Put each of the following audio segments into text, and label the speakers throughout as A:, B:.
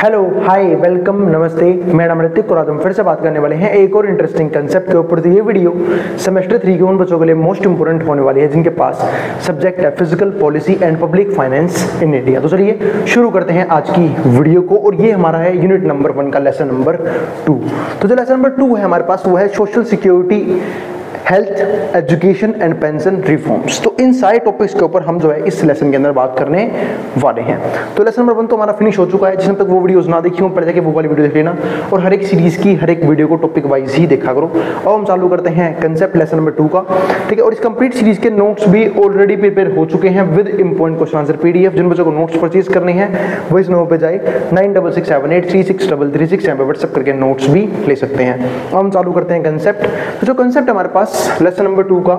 A: Hello hi welcome नमस्ते, मेरा नाम ऋतिक और आज हम फिर से बात करने वाले हैं एक और इंटरेस्टिंग कंसेप्ट के ऊपर। तो ये वीडियो सेमेस्टर 3 के उन बच्चों के लिए मोस्ट इंपोर्टेंट होने वाली है जिनके पास सब्जेक्ट है physical policy and public finance in India. तो चलिए शुरू करते हैं आज की वीडियो को, और ये हमारा है यूनिट नंबर 1 का लेसन नंबर 2। तो जो लेसन नंबर 2 है हमारे पास वो है social security, health, education and pension reforms. तो इन सारे टॉपिक्स के ऊपर हम जो है इस लेसन के अंदर बात करने वाले हैं। तो लेसन नंबर 1 तो हमारा फिनिश हो चुका है। जिसने तक वो वीडियोस ना देखी हो पहले जाके वो वाली वीडियो देख लेना, और हर एक सीरीज की हर एक वीडियो को टॉपिक वाइज ही देखा करो। अब हम चालू करते हैं कंसेप्ट लेसन नंबर 2 का, ठीक है। और इस कंप्लीट सीरीज के नोट्स भी ऑलरेडी प्रिपेयर हो चुके हैं with important question answer PDF. जिन बच्चों को नोट्स परचेज करने हैं वो इस नंबर पे जाए 9667836333 यहाँ पे व्हाट्सएप करके नोट्स भी ले सकते हैं। अब हम चालू करते हैं कंसेप्ट। तो जो कंसेप्ट हमारे पास लेसन नंबर 2 का,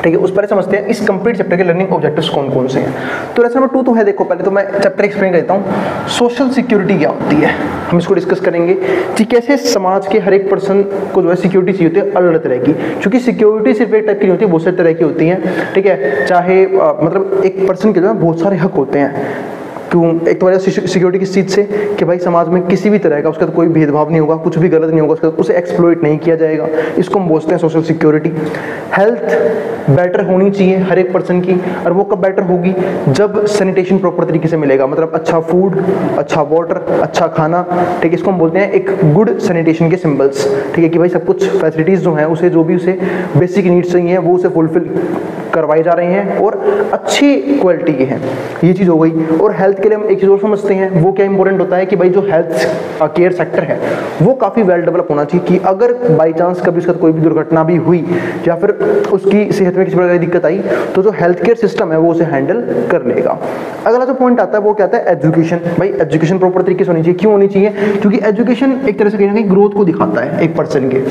A: ठीक है, उस पर समझते हैं इस कंप्लीट चैप्टर के लर्निंग ऑब्जेक्टिव्स कौन कौन से हैं। तो लेसन नंबर 2 तो है, देखो पहले तो मैं चैप्टर एक्सप्लेन करता हूँ। सोशल सिक्योरिटी क्या होती है हम इसको डिस्कस करेंगे कि कैसे समाज के हर एक पर्सन को जो है सिक्योरिटी चाहिए होती है अलग अलग तरह की, क्योंकि सिक्योरिटी सिर्फ एक टाइप की नहीं होती, बहुत सारी तरह की होती है, ठीक है। चाहे मतलब एक पर्सन के जो है बहुत सारे हक होते हैं। क्यों? एक तो सिक्योरिटी किस चीज़ से कि भाई समाज में किसी भी तरह का उसका तो कोई भेदभाव नहीं होगा, कुछ भी गलत नहीं होगा, उसका उसे एक्सप्लॉइट नहीं किया जाएगा, इसको हम बोलते हैं सोशल सिक्योरिटी। हेल्थ बेटर होनी चाहिए हर एक पर्सन की, और वो कब बेटर होगी जब सैनिटेशन प्रॉपर तरीके से मिलेगा, मतलब अच्छा फूड, अच्छा वाटर, अच्छा खाना, ठीक है। इसको हम बोलते हैं एक गुड सैनिटेशन के सिंबल्स, ठीक है, कि भाई सब कुछ फैसिलिटीज़ जो हैं उसे जो भी उसे बेसिक नीड्स चाहिए वो उसे फुलफिल करवाई जा रही हैं और अच्छी क्वालिटी की हैं, ये चीज़ हो गई। और हेल्थ के लिए हम एक चीज़ और समझते हैं, वो क्या इंपॉर्टेंट होता है कि भाई जो हेल्थ केयर सेक्टर है वो काफ़ी वेल डेवलप होना चाहिए, कि अगर बाई चांस कभी उसका कोई भी दुर्घटना भी हुई या फिर उसकी सेहत में किसी प्रकार की दिक्कत आई तो जो हेल्थ केयर सिस्टम है वो उसे हैंडल कर लेगा। अगला जो पॉइंट आता है वो क्या आता है, एजुकेशन। भाई एजुकेशन प्रॉपर तरीके से होनी चाहिए। क्यों होनी चाहिए? क्योंकि एजुकेशन एक तरह से कहीं ना कहीं ग्रोथ को दिखाता है एक पर्सन के।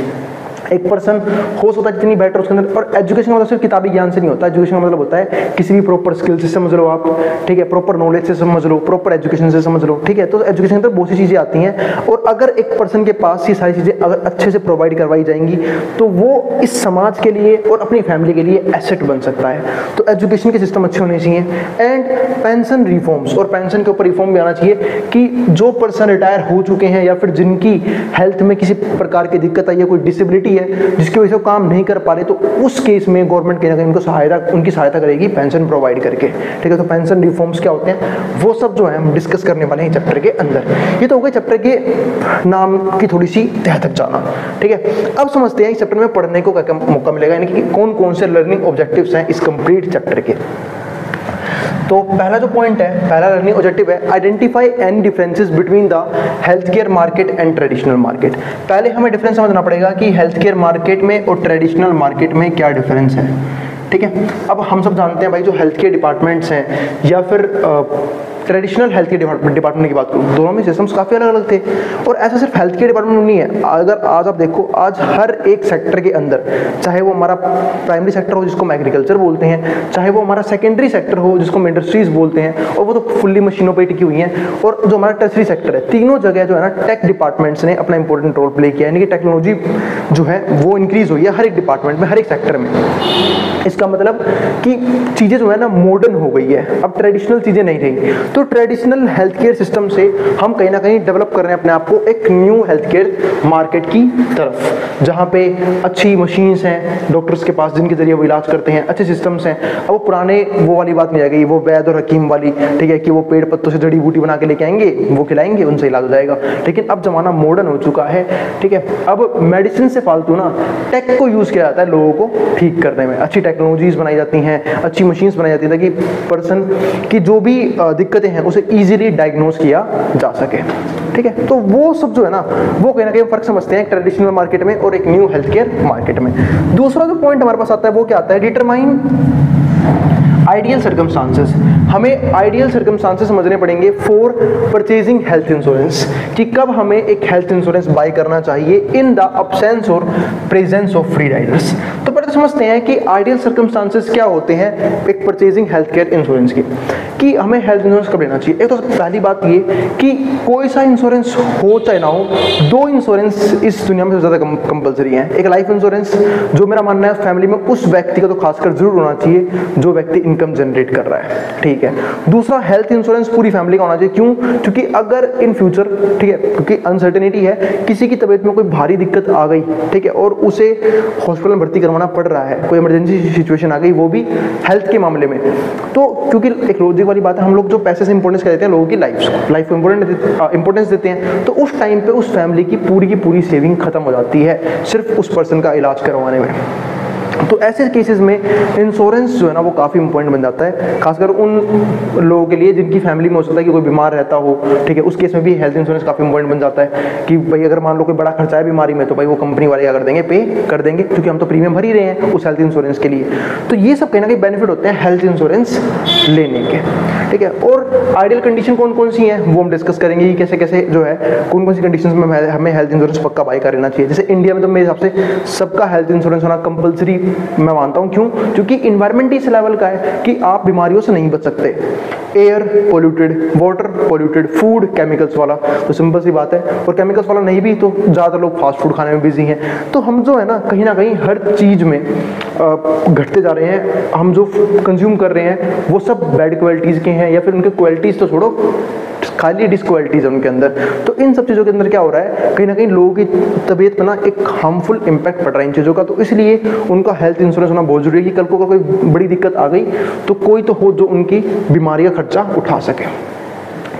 A: एक पर्सन हो सकता है जितनी बेटर उसके अंदर, और एजुकेशन का मतलब सिर्फ किताबी ज्ञान से नहीं होता। एजुकेशन का मतलब होता है किसी भी प्रॉपर स्किल से समझ लो आप, ठीक है, प्रॉपर नॉलेज से समझ लो, प्रॉपर एजुकेशन से समझ लो, ठीक है। तो एजुकेशन के अंदर बहुत सी चीज़ें आती हैं, और अगर एक पर्सन के पास ये सारी चीज़ें अगर अच्छे से प्रोवाइड करवाई जाएंगी तो वो इस समाज के लिए और अपनी फैमिली के लिए एसेट बन सकता है। तो एजुकेशन के सिस्टम अच्छे होने चाहिए। एंड पेंशन रिफॉर्म्स, और पेंशन के ऊपर रिफॉर्म भी आना चाहिए कि जो पर्सन रिटायर हो चुके हैं या फिर जिनकी हेल्थ में किसी प्रकार की दिक्कत आई है, कोई डिसेबिलिटी है जिसकी वजह से काम नहीं कर पा रहे, तो उस केस में गवर्नमेंट कहीं ना कहीं उनकी सहायता करेगी पेंशन प्रोवाइड करके, ठीक है। तो पेंशन रिफॉर्म्स क्या होते हैं वो सब जो है हम डिस्कस करने वाले हैं चैप्टर के अंदर। ये तो हो गए चैप्टर के नाम की थोड़ी सी तह तक जाना, ठीक है। अब समझते हैं इस चैप्टर में पढ़ने को क्या मौका मिलेगा, यानी कि कौन कौन से लर्निंग ऑब्जेक्टिव्स हैं इस कंप्लीट चैप्टर के। तो पहला जो पॉइंट है, पहला लर्निंग ऑब्जेक्टिव है identify any differences between the health care market and traditional market. पहले हमें डिफरेंस समझना पड़ेगा कि हेल्थ केयर मार्केट में और ट्रेडिशनल मार्केट में क्या डिफरेंस है, ठीक है। अब हम सब जानते हैं भाई जो हेल्थ केयर डिपार्टमेंट्स हैं या फिर ट्रेडिशनल हेल्थ केयर डिपार्टमेंट की बात करूँ, दोनों में सिस्टम्स काफ़ी अलग अलग थे। और ऐसा सिर्फ हेल्थ केयर डिपार्टमेंट नहीं है, अगर आज आप देखो आज हर एक सेक्टर के अंदर, चाहे वो हमारा प्राइमरी सेक्टर हो जिसको हम एग्रीकल्चर बोलते हैं, चाहे वो हमारा सेकेंडरी सेक्टर हो जिसको हम इंडस्ट्रीज बोलते हैं, और वो तो फुल्ली मशीनों पर टिकी हुई हैं, और जो हमारा टर्सरी सेक्टर है, तीनों जगह जो है ना टेक डिपार्टमेंट्स ने अपना इंपॉर्टेंट रोल प्ले किया है, यानी कि टेक्नोलॉजी जो है वो इंक्रीज हुई है हर एक डिपार्टमेंट में, हर एक सेक्टर में। इसका मतलब कि चीज़ें जो है ना मॉडर्न हो गई है, अब ट्रेडिशनल चीज़ें नहीं रही। तो ट्रेडिशनल हेल्थ केयर सिस्टम से हम कहीं ना कहीं डेवलप कर रहे हैं अपने आप को एक न्यू हेल्थ केयर मार्केट की तरफ, जहाँ पे अच्छी मशीन्स हैं डॉक्टर्स के पास जिनके जरिए वो इलाज करते हैं, अच्छे सिस्टम्स हैं। अब वो पुराने वो वाली बात नहीं आ गई, वो वैद और हकीम वाली, ठीक है, कि वो पेड़ पत्तों से जड़ी बूटी बना के लेके आएंगे, वो खिलाएंगे, उनसे इलाज हो जाएगा। लेकिन अब जमाना मॉडर्न हो चुका है, ठीक है। अब मेडिसिन से फालतू ना टेक को यूज़ किया जाता है लोगों को ठीक करने में। अच्छी टेक्नोलॉजीज बनाई जाती हैं, अच्छी मशीन्स बनाई जाती हैं ताकि पर्सन की जो भी दिक्कतें हैं उसे इजीली डायग्नोज किया जा सके, ठीक है। तो वो सब जो है ना वो कहीं ना कहीं फर्क समझते हैं ट्रेडिशनल मार्केट में और एक न्यू हेल्थ केयर मार्केट में। दूसरा जो पॉइंट हमारे पास आता है वो क्या आता है, डिटरमाइन आइडियल सर्कमस्टांसेस। हमें आइडियल सर्कमस्टांसेस समझने पड़ेंगे फॉर परचेजिंग हेल्थ इंश्योरेंस, कि कब हमें एक हेल्थ इंश्योरेंस बाय करना चाहिए इन द अब्सेंस और प्रेजेंस ऑफ फ्री राइडर्स। तो पहले तो समझते हैं कि आइडियल सर्कमस्टांसेस क्या होते हैं एक परचेजिंग हेल्थ केयर इंश्योरेंस की। कि हमें हेल्थ इंश्योरेंस कब लेना चाहिए। एक तो पहली बात ये कि कोई सा इंश्योरेंस हो चाहे ना हो, दो इंश्योरेंस इस दुनिया में सबसे ज़्यादा कंपलसरी है। एक लाइफ इंश्योरेंस, जो मेरा मानना है फैमिली में उस व्यक्ति का तो खासकर जरूर होना चाहिए जो व्यक्ति इनकम जनरेट कर रहा है, ठीक है। दूसरा हेल्थ इंश्योरेंस पूरी फैमिली का होना चाहिए। क्यों? क्योंकि अगर इन फ्यूचर, ठीक है, क्योंकि अनसर्टेनिटी है, किसी की तबीयत में कोई भारी दिक्कत आ गई, ठीक है, और उसे हॉस्पिटल में भर्ती करवाना पड़ रहा है, कोई इमरजेंसी सिचुएशन आ गई, वो भी हेल्थ के मामले में, तो क्योंकि एक लॉजिक वाली बात है, हम लोग जो पैसे से इंपॉर्टेंस देते हैं लोगों की लाइफ को इंपॉर्टेंस देते हैं, तो उस टाइम पे उस फैमिली की पूरी सेविंग खत्म हो जाती है सिर्फ उस पर्सन का इलाज करवाने में। तो ऐसे केसेस में इंश्योरेंस जो है ना वो काफ़ी इंपॉर्टेंट बन जाता है, खासकर उन लोगों के लिए जिनकी फैमिली में हो सकता है कि कोई बीमार रहता हो, ठीक है, उस केस में भी हेल्थ इंश्योरेंस काफ़ी इंपॉर्टेंट बन जाता है कि भाई अगर मान लो कोई बड़ा खर्चा है बीमारी में, तो भाई वो कंपनी वाले क्या कर देंगे, पे कर देंगे, क्योंकि हम तो प्रीमियम भर ही रहे हैं उस हेल्थ इंश्योरेंस के लिए। तो ये सब कहीं ना कहीं बेनिफिट होते हैं हेल्थ इंश्योरेंस लेने के, ठीक है। और आइडियल कंडीशन कौन कौन सी हैं वो हम डिस्कस करेंगे कि कैसे कैसे जो है कौन कौन सी कंडीशंस में हमें हेल्थ इंश्योरेंस पक्का बाय कर लेना चाहिए। जैसे इंडिया में तो मेरे हिसाब से सबका हेल्थ इंश्योरेंस होना कंपलसरी मैं मानता हूँ। क्यों? क्योंकि इन्वायरमेंट इस लेवल का है कि आप बीमारियों से नहीं बच सकते। Air polluted, water polluted, food chemicals वाला, तो सिंपल सी बात है, और केमिकल्स वाला नहीं भी तो ज़्यादातर लोग फास्ट फूड खाने में बिजी हैं। तो हम जो है ना कहीं हर चीज़ में घटते जा रहे हैं। हम जो कंज्यूम कर रहे हैं वो सब बैड क्वालिटीज़ के हैं, या फिर उनके क्वालिटीज़ तो छोड़ो, खाली डिसक्वालिटीज है उनके अंदर। तो इन सब चीज़ों के अंदर क्या हो रहा है, कहीं ना कहीं लोगों की तबीयत पर ना एक हार्मफुल इम्पैक्ट पड़ रहा है इन चीज़ों का। तो इसलिए उनका हेल्थ इंश्योरेंस होना बहुत जरूरी है कि कल को कोई बड़ी दिक्कत आ गई तो कोई तो हो जो उनकी बीमारी का खर्चा उठा सके।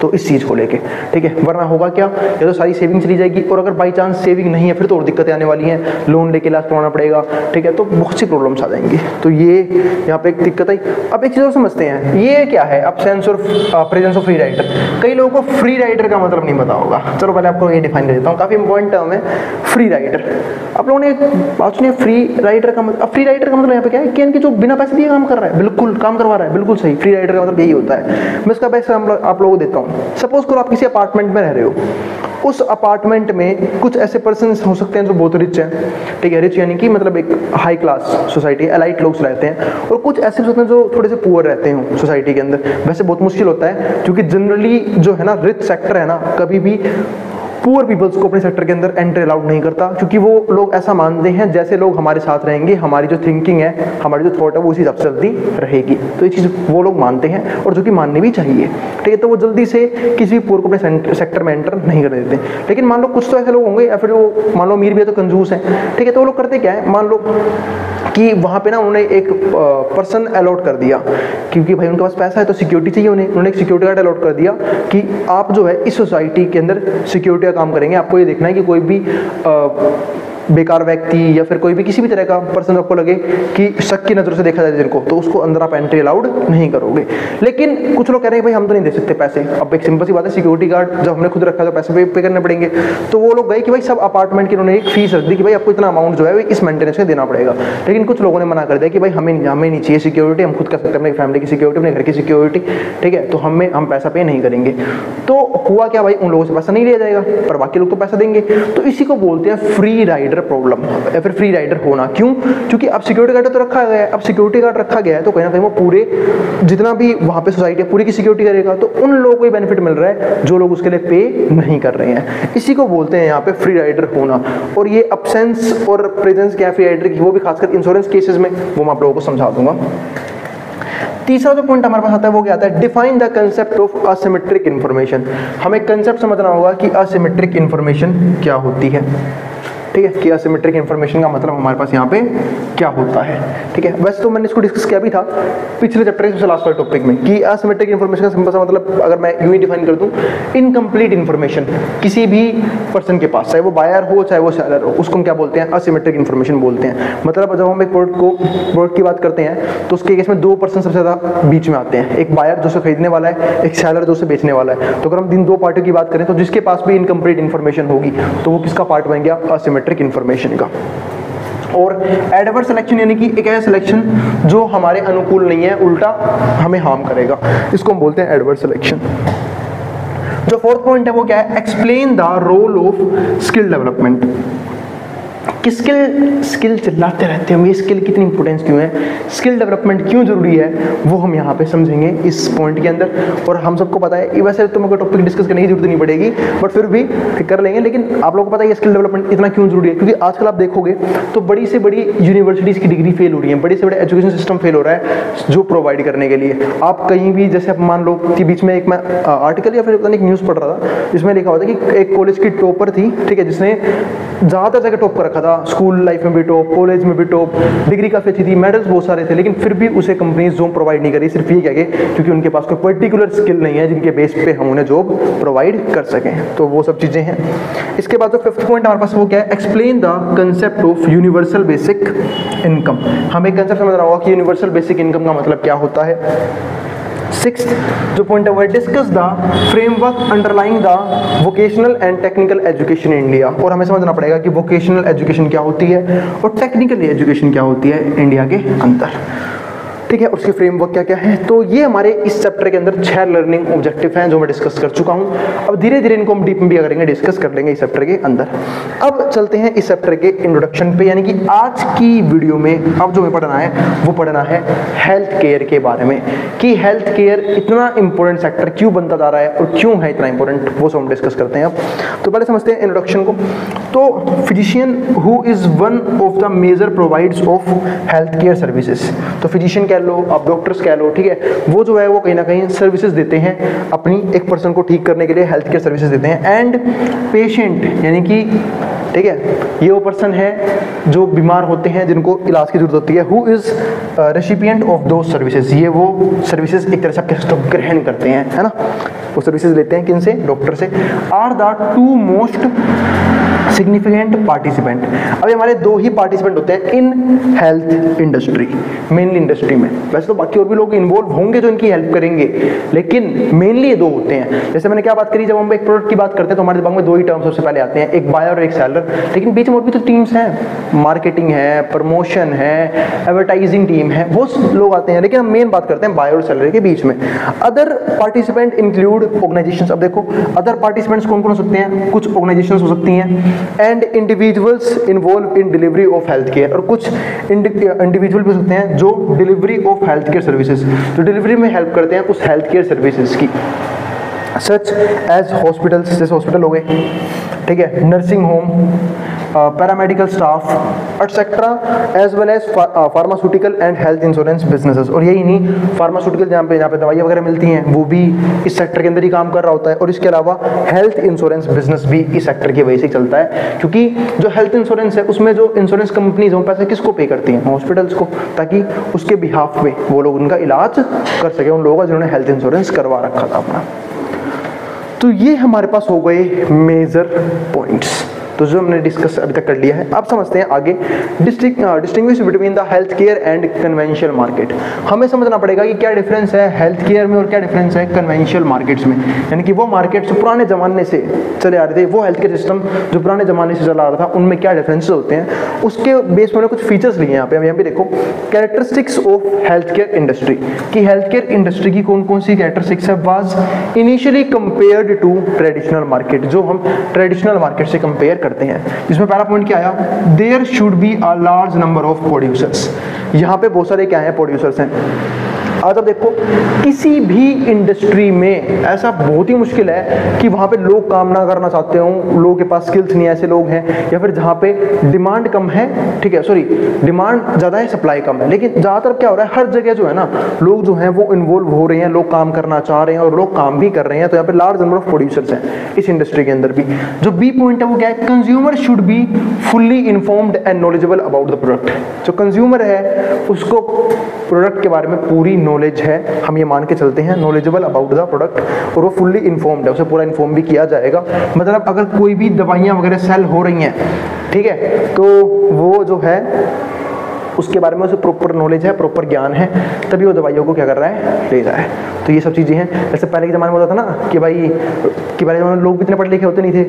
A: तो इस चीज़ को लेके, ठीक है, वरना होगा क्या, या तो सारी सेविंग चली जाएगी, और अगर बाई चांस सेविंग नहीं है फिर तो और दिक्कतें आने वाली हैं, लोन लेके इलाज करवाना पड़ेगा, ठीक है, तो बहुत सी प्रॉब्लम्स आ जाएंगी। तो ये यहाँ पे एक दिक्कत आई। अब एक चीज़ और समझते हैं, ये क्या है अब्सेंस और प्रेजेंस ऑफ फ्री राइडर। कई लोगों को फ्री राइडर का मतलब नहीं पता होगा। चलो पहले आपको ये डिफाइन कर देता हूँ, काफ़ी इंपॉर्टेंट टर्म है फ्री राइडर। आप लोगों ने बात सुनी फ्री राइडर का मतलब, फ्री राइडर का मतलब यहाँ पे क्या है कि इनकी जो बिना पैसे दिए काम कर रहा है, बिल्कुल काम करवा रहा है, बिल्कुल सही। फ्री राइडर का मतलब यही होता है। मैं इसका बेस्ट आप लोगों को देता हूँ। सपोज करो आप किसी अपार्टमेंट में रह रहे हो, उस अपार्टमेंट में कुछ ऐसे पर्सन हो सकते हैं जो बहुत रिच हैं, ठीक है, रिच यानी कि मतलब एक हाई क्लास सोसाइटी, एलाइट लोग रहते हैं, और कुछ ऐसे होते हैं जो थोड़े से पुअर रहते हैं सोसाइटी के अंदर। वैसे बहुत मुश्किल होता है क्योंकि जनरली जो है ना रिच सेक्टर है ना कभी भी पुअर पीपल्स को अपने सेक्टर के अंदर एंट्री अलाउड नहीं करता, क्योंकि वो लोग ऐसा मानते हैं जैसे लोग हमारे साथ रहेंगे, हमारी जो थिंकिंग है, हमारी जो थॉट है वो उसी हिसाब से चलती रहेगी। तो ये चीज़ वो लोग मानते हैं और जो कि माननी भी चाहिए, ठीक है। तो वो जल्दी से किसी भी पुअर को अपने सेक्टर में एंटर नहीं कर देते। लेकिन मान लो कुछ तो ऐसे लोग होंगे, या फिर वो मान लो अमीर भी है तो कंजूस है, ठीक है, तो वो लोग करते क्या है, मान लो कि वहाँ पे ना उन्होंने एक पर्सन अलॉट कर दिया, क्योंकि भाई उनके पास पैसा है तो सिक्योरिटी चाहिए उन्होंने एक सिक्योरिटी गार्ड अलॉट कर दिया कि आप जो है इस सोसाइटी के अंदर सिक्योरिटी का काम करेंगे। आपको ये देखना है कि कोई भी बेकार व्यक्ति या फिर कोई भी किसी भी तरह का पर्सन आपको लगे कि शक की नज़र से देखा जाए जिनको, तो उसको अंदर आप एंट्री अलाउड नहीं करोगे। लेकिन कुछ लोग कह रहे हैं भाई हम तो नहीं दे सकते पैसे। अब एक सिंपल सी बात है, सिक्योरिटी गार्ड जब हमने खुद रखा तो पैसे पे करने पड़ेंगे। तो वो लोग गए कि भाई सब अपार्टमेंट की उन्होंने एक फीस रख दी कि भाई आपको इतना अमाउंट जो है इस मेंटेनेंस में देना पड़ेगा। लेकिन कुछ लोगों ने मना कर दिया कि भाई हमें नहीं चाहिए सिक्योरिटी, हम खुद कर सकते हैं अपनी फैमिली की सिक्योरिटी, अपने घर की सिक्योरिटी, ठीक है, तो हम पैसा पे नहीं करेंगे। तो हुआ क्या भाई, उन लोगों से पैसा नहीं लिया जाएगा पर बाकी लोग तो पैसा देंगे। तो इसी को बोलते हैं फ्री राइडर प्रॉब्लम या फिर फ्री राइडर होना। क्यों? क्योंकि अब सिक्योरिटी गार्ड तो रखा गया है, अब सिक्योरिटी गार्ड रखा गया है तो कहीं ना कहीं वो पूरे जितना भी वहाँ पे सोसाइटी है पूरी की सिक्योरिटी करेगा, तो उन लोगों को ही बेनिफिट मिल रहा है जो लोग उसके लिए पे नहीं कर रहे हैं। इसी को बोलते हैं यहाँ पे फ्री राइडर होना। और ये अब्सेंस और प्रेजेंस क्या है फ्री राइडर की, वो भी खासकर इंश्योरेंस केसेस में, वो मैं आप लोगों को समझा दूंगा। तीसरा जो पॉइंट हमारे पास आता है वो क्या आता है, define the concept of asymmetric information. हमें कंसेप्ट समझना होगा कि असिमेट्रिक इन्फॉर्मेशन क्या होती है, ठीक है, कि असिमेट्रिक इन्फॉर्मेशन का मतलब हमारे पास यहाँ पे क्या होता है, ठीक है। वैसे तो मैंने इसको डिस्कस किया भी था पिछले चैप्टर के लास्ट वाले टॉपिक में कि असिमेट्रिक इन्फॉर्मेशन का सिंपल सा मतलब अगर मैं यूं ही डिफाइन कर दूं, इनकम्प्लीट इन्फॉर्मेशन किसी भी पर्सन के पास, चाहे वो बायर हो चाहे वो सेलर हो, उसको हम क्या बोलते हैं, असिमेट्रिक इन्फॉर्मेशन बोलते हैं। मतलब जब हम एक प्रोडक्ट की बात करते हैं तो उसके केस में दो पर्सन सबसे ज़्यादा बीच में आते हैं, एक बायर जो उसे खरीदने वाला है, एक सेलर जो उसे बेचने वाला है। तो अगर हम इन दो पार्टियों की बात करें तो जिसके पास भी इनकम्प्लीट इन्फॉर्मेशन होगी तो वो किसका पार्ट बन गया, असिमेट्रिक इन्फॉर्मेशन का। और एडवर्स सिलेक्शन यानी कि एक ऐसा सिलेक्शन जो हमारे अनुकूल नहीं है, उल्टा हमें हार्म करेगा, इसको हम बोलते हैं एडवर्स सिलेक्शन। जो फोर्थ पॉइंट है वो क्या है, explain the role of skill development. Skill चिल्लाते रहते हैं हम, ये स्किल कितनी इंपॉर्टेंस क्यों है, स्किल डेवलपमेंट क्यों जरूरी है, वो हम यहाँ पे समझेंगे इस पॉइंट के अंदर। और हम सबको पता है, वैसे तो मेरे को टॉपिक डिस्कस करने की जरूरत नहीं पड़ेगी, बट फिर भी कर लेंगे। लेकिन आप लोगों को पता है ये स्किल डेवलपमेंट इतना क्यों जरूरी है, क्योंकि आजकल आप देखोगे तो बड़ी से बड़ी यूनिवर्सिटीज़ की डिग्री फेल हो रही है, बड़े से बड़े एजुकेशन सिस्टम फेल हो रहा है जो प्रोवाइड करने के लिए। आप कहीं भी, जैसे आप मान लो कि बीच में एक मैं आर्टिकल या फिर पता नहीं एक न्यूज़ पढ़ रहा था, जिसमें लिखा हुआ था कि एक कॉलेज की टॉपर थी, ठीक है, जिसने ज़्यादातर जगह टॉप कर रखा था, स्कूल लाइफ में भी टॉप, कॉलेज में भी टॉप, डिग्री काफ़ी अच्छी थी, मेडल्स बहुत सारे थे, लेकिन फिर भी उसे कंपनीज जॉब प्रोवाइड नहीं करी, सिर्फ ये कह के क्योंकि उनके पास कोई पर्टिकुलर स्किल नहीं है जिनके बेस पे हम उन्हें जॉब प्रोवाइड कर सकें। तो वो सब चीज़ें हैं। इसके बाद जो फिफ्थ पॉइंट हमारे पास वो क्या है, explain the concept of universal basic income. हमें कंसेप्ट समझ रहा होगा कि यूनिवर्सल बेसिक इनकम का मतलब क्या होता है। सिक्स्थ जो पॉइंट है वो है discuss the framework underlying the vocational and technical education in India. और हमें समझना पड़ेगा कि वोकेशनल एजुकेशन क्या होती है और टेक्निकल एजुकेशन क्या होती है इंडिया के अंदर, ठीक है, उसके फ्रेमवर्क क्या क्या है। तो ये हमारे इस चैप्टर के अंदर 6 लर्निंग ऑब्जेक्टिव हैं जो मैं डिस्कस कर चुका हूँ। अब धीरे धीरे इनको हम डीप में भी करेंगे, डिस्कस कर लेंगे इस चैप्टर के अंदर। अब चलते हैं इस चैप्टर के इंट्रोडक्शन पे, यानी कि आज की वीडियो में अब जो हमें पढ़ना है वो पढ़ना है हेल्थ केयर के बारे में, कि हेल्थ केयर इतना इंपॉर्टेंट सेक्टर क्यों बनता जा रहा है और क्यों है इतना इंपॉर्टेंट, वो सब हम डिस्कस करते हैं। अब तो पहले समझते हैं इंट्रोडक्शन को। तो physician who is one of the major providers of health care services, तो फिजिशियन कह लो, आप डॉक्टर्स कह लो, ठीक है, वो जो है वो कहीं ना कहीं सर्विसेज देते हैं अपनी एक पर्सन को ठीक करने के लिए, हेल्थ केयर सर्विसेज देते हैं। एंड पेशेंट यानी कि, ठीक है, ये वो पर्सन है जो बीमार होते हैं, जिनको इलाज की जरूरत होती है, हु इज रेसिपिएंट ऑफ दो सर्विसेज, ये वो सर्विसेज एक तरह से आपके सिस्टम ग्रहण करते हैं, है ना, वो सर्विसेज लेते हैं किनसे, डॉक्टर से। Are the 2 most significant participant. अब हमारे 2 ही पार्टिसिपेंट होते हैं in health industry, mainly industry में। वैसे तो बाकी और भी लोग इन्वॉल्व होंगे जो इनकी हेल्प करेंगे, लेकिन मेनली ये 2 होते हैं। जैसे मैंने क्या बात करी, जब हम एक प्रोडक्ट की बात करते हैं तो हमारे दिमाग में 2 ही टर्म सबसे पहले आते हैं, एक बायर और एक सेलर, लेकिन बीच में और भी तो टीम्स हैं, मार्केटिंग है, प्रमोशन है, एडवर्टाइजिंग टीम है, बहुत लोग आते हैं, लेकिन हम मेन बात करते हैं बायर और सेलर के बीच में। Other participant include organisations. अब देखो अदर पार्टिसिपेंट्स कौन कौन हो सकते हैं, कुछ ऑर्गेनाइजेशंस हो सकती हैं, and individuals involve in delivery of health care, और कुछ इंडिविजुअल भी हो सकते हैं जो delivery of health care services, जो डिलीवरी में हेल्प करते हैं उस हेल्थ केयर सर्विसेज की, सच एज हॉस्पिटल्स, जैसे हॉस्पिटल हो गए, ठीक है, nursing home, paramedical staff etcetera, as well as pharmaceutical and health insurance businesses. और यही नहीं, फार्मास्यूटिकल जहाँ पे दवाइयाँ वगैरह मिलती हैं वो भी इस सेक्टर के अंदर ही काम कर रहा होता है, और इसके अलावा हेल्थ इंश्योरेंस बिजनेस भी इस सेक्टर की वजह से चलता है, क्योंकि जो हेल्थ इंश्योरेंस है उसमें जो इंश्योरेंस कंपनीज हैं पैसे किसको पे करती हैं, हॉस्पिटल्स को, ताकि उसके बिहाफ में वो लोग उनका इलाज कर सके, उन लोगों का जिन्होंने हेल्थ इंश्योरेंस करवा रखा था अपना। तो ये हमारे पास हो गए मेजर पॉइंट्स, तो जो हमने डिस्कस अभी तक कर लिया है। अब समझते हैं आगे distinguish between the health care and conventional market. हमें समझना पड़ेगा कि क्या डिफरेंस है हेल्थ केयर में और क्या डिफरेंस है कन्वेंशनल मार्केट्स में, यानी कि वो मार्केट्स जो पुराने जमाने से चले आ रहे थे, वो हेल्थ केयर सिस्टम जो पुराने जमाने से चला आ रहा था, उनमें क्या डिफरेंसेस होते हैं, उसके बेस में कुछ फीचर्स लिए यहाँ पे देखो। Characteristics of health care industry, कि हेल्थ केयर इंडस्ट्री की कौन कौन सी कैरेक्टरिस्टिक्स है, was initially compared to traditional market, जो हम ट्रेडिशनल मार्केट से कंपेयर करते हैं। इसमें पहला पॉइंट क्या आया, there should be a large number of producers. यहाँ पे बहुत सारे क्या है, प्रोड्यूसर्स हैं। आज आप देखो किसी भी इंडस्ट्री में ऐसा बहुत ही मुश्किल है कि वहाँ पे लोग काम ना करना चाहते हों, लोगों के पास स्किल्स नहीं, ऐसे लोग हैं, या फिर जहाँ पे डिमांड कम है, ठीक है, सॉरी डिमांड ज़्यादा है सप्लाई कम है, लेकिन ज़्यादातर क्या हो रहा है, हर जगह जो है ना लोग जो हैं वो इन्वॉल्व हो रहे हैं, लोग काम करना चाह रहे हैं और लोग काम भी कर रहे हैं, तो यहाँ पे लार्ज नंबर ऑफ प्रोड्यूसर्स हैं इस इंडस्ट्री के अंदर भी। जो बी पॉइंट है वो क्या है, consumer should be fully informed and knowledgeable about the product. जो कंज्यूमर है उसको प्रोडक्ट के बारे में पूरी नॉलेज है, हम ये मान के चलते हैं, नॉलेजेबल अबाउट द प्रोडक्ट, और वो फुल्ली इन्फॉर्म्ड है, उसे पूरा इन्फॉर्म भी किया जाएगा। मतलब अगर कोई भी दवाइयाँ वगैरह सेल हो रही हैं, ठीक है, तो वो जो है उसके बारे में उसे प्रॉपर नॉलेज है, प्रॉपर ज्ञान है, तभी वो दवाइयों को क्या कर रहा है, ले रहा है। तो ये सब चीज़ें हैं। जैसे पहले के ज़माने में होता था ना कि भाई कि पहले ज़माने में लोग इतने पढ़े लिखे होते नहीं थे,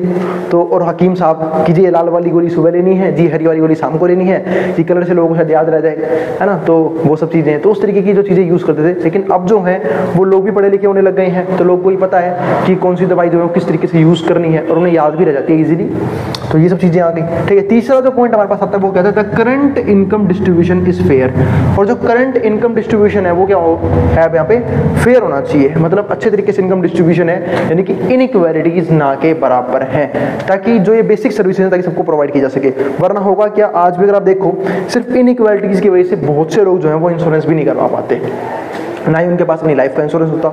A: तो और हकीम साहब कि जी ये लाल वाली गोली सुबह लेनी है, जी हरी वाली गोली शाम को लेनी है, ये कलर से लोगों को शायद याद रह जाए, है ना। तो वो सब चीज़ें हैं। तो उस तरीके की जो चीज़ें यूज़ करते थे, लेकिन अब जो है वो लोग भी पढ़े लिखे होने लग गए हैं, तो लोग को ही पता है कि कौन सी दवाई जो है किस तरीके से यूज़ करनी है, और उन्हें याद भी रह जाती है ईजिली। तो ये सब चीज़ें आ गई, ठीक है। तीसरा जो पॉइंट हमारे पास आता है वो कहता है current income distribution is fair. और जो करंट इनकम डिस्ट्रीब्यूशन है वो क्या है यहाँ पे, फेयर होना चाहिए, मतलब अच्छे तरीके से इनकम डिस्ट्रीब्यूशन है, यानी कि इनइक्वालिटीज ना के बराबर है, ताकि जो ये बेसिक सर्विसेज है ताकि सबको प्रोवाइड की जा सके। वरना होगा क्या, आज भी अगर आप देखो सिर्फ इनइक्वालिटीज की वजह से बहुत से लोग जो है वो इंश्योरेंस भी नहीं करवा पाते, ना ही उनके पास अपनी लाइफ का इंश्योरेंस होता,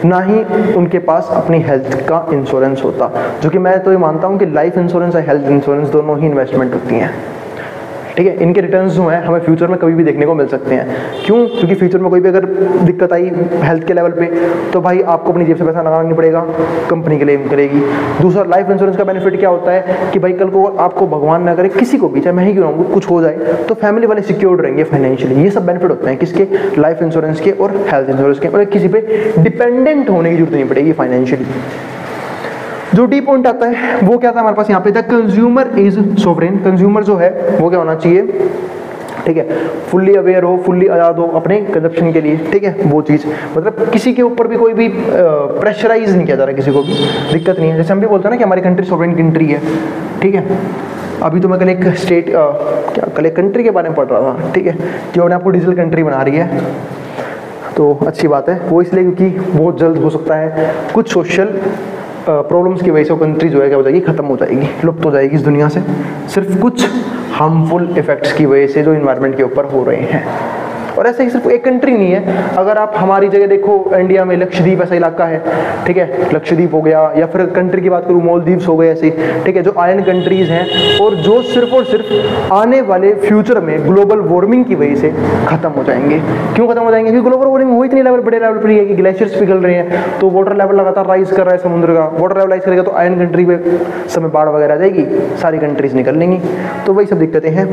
A: ना ही उनके पास अपनी हेल्थ का इंश्योरेंस होता, जो कि मैं तो ये मानता हूँ कि लाइफ इंश्योरेंस और हेल्थ इंश्योरेंस दोनों ही इन्वेस्टमेंट होती हैं, ठीक है। इनके रिटर्न्स जो हैं हमें फ्यूचर में कभी भी देखने को मिल सकते हैं। क्यों? क्योंकि फ्यूचर में कोई भी अगर दिक्कत आई हेल्थ के लेवल पे, तो भाई आपको अपनी जेब से पैसा लगाना नहीं पड़ेगा, कंपनी क्लेम करेगी। दूसरा, लाइफ इंश्योरेंस का बेनिफिट क्या होता है कि भाई कल को आपको भगवान ना करे, किसी को भी, चाहे मैं ही क्यों ना हूं, कुछ हो जाए तो फैमिली वाले सिक्योर्ड रहेंगे फाइनेंशियली। ये सब बेनिफिट होते हैं किसके, लाइफ इंश्योरेंस के और हेल्थ इंश्योरेंस के, और किसी पे डिपेंडेंट होने की जरूरत नहीं पड़ेगी फाइनेंशियली। जो डी पॉइंट आता है वो क्या था हमारे पास यहाँ पे था, कंज्यूमर इज सोवरेन। कंज्यूमर जो है वो क्या होना चाहिए, ठीक है, फुल्ली अवेयर हो, फुल्ली आज़ाद हो अपने कंजप्शन के लिए, ठीक है। वो चीज़ मतलब किसी के ऊपर भी कोई भी प्रेशराइज नहीं किया जा रहा, किसी को भी दिक्कत नहीं है। जैसे हम भी बोलते हैं ना कि हमारी कंट्री सोवरेन कंट्री है, ठीक है। अभी तो मैं कल एक स्टेट कल एक कंट्री के बारे में पढ़ रहा था, ठीक है, जो अपने आपको डिजिटल कंट्री बना रही है, तो अच्छी बात है वो, इसलिए क्योंकि बहुत जल्द हो सकता है कुछ सोशल प्रॉब्लम्स की वजह से वो कंट्री जो है क्या हो जाएगी, खत्म हो जाएगी, लुप्त हो जाएगी इस दुनिया से, सिर्फ कुछ हार्मफुल इफेक्ट्स की वजह से जो इन्वायरमेंट के ऊपर हो रहे हैं। और ऐसे ही सिर्फ एक कंट्री नहीं है, अगर आप हमारी जगह देखो इंडिया में लक्षद्वीप ऐसा इलाका है, ठीक है, लक्षद्वीप हो गया, या फिर कंट्री की बात करूँ मालदीव्स हो गए ऐसे, ठीक है, जो आयलैंड कंट्रीज हैं और जो सिर्फ और सिर्फ आने वाले फ्यूचर में ग्लोबल वार्मिंग की वजह से खत्म हो जाएंगे। क्यों खत्म हो जाएंगे? क्योंकि ग्लोबल वार्मिंग हो इतनी लेवल, बड़े लेवल पर है कि ग्लेशियर्स पिघल रहे हैं, तो वाटर लेवल लगातार राइज कर रहा है, समुद्र का वाटर लेवल राइज करेगा तो आयलैंड कंट्री में समय बाढ़ वगैरह आ जाएगी, सारी कंट्रीज निकल लेंगी, तो वही सब दिक्कतें हैं।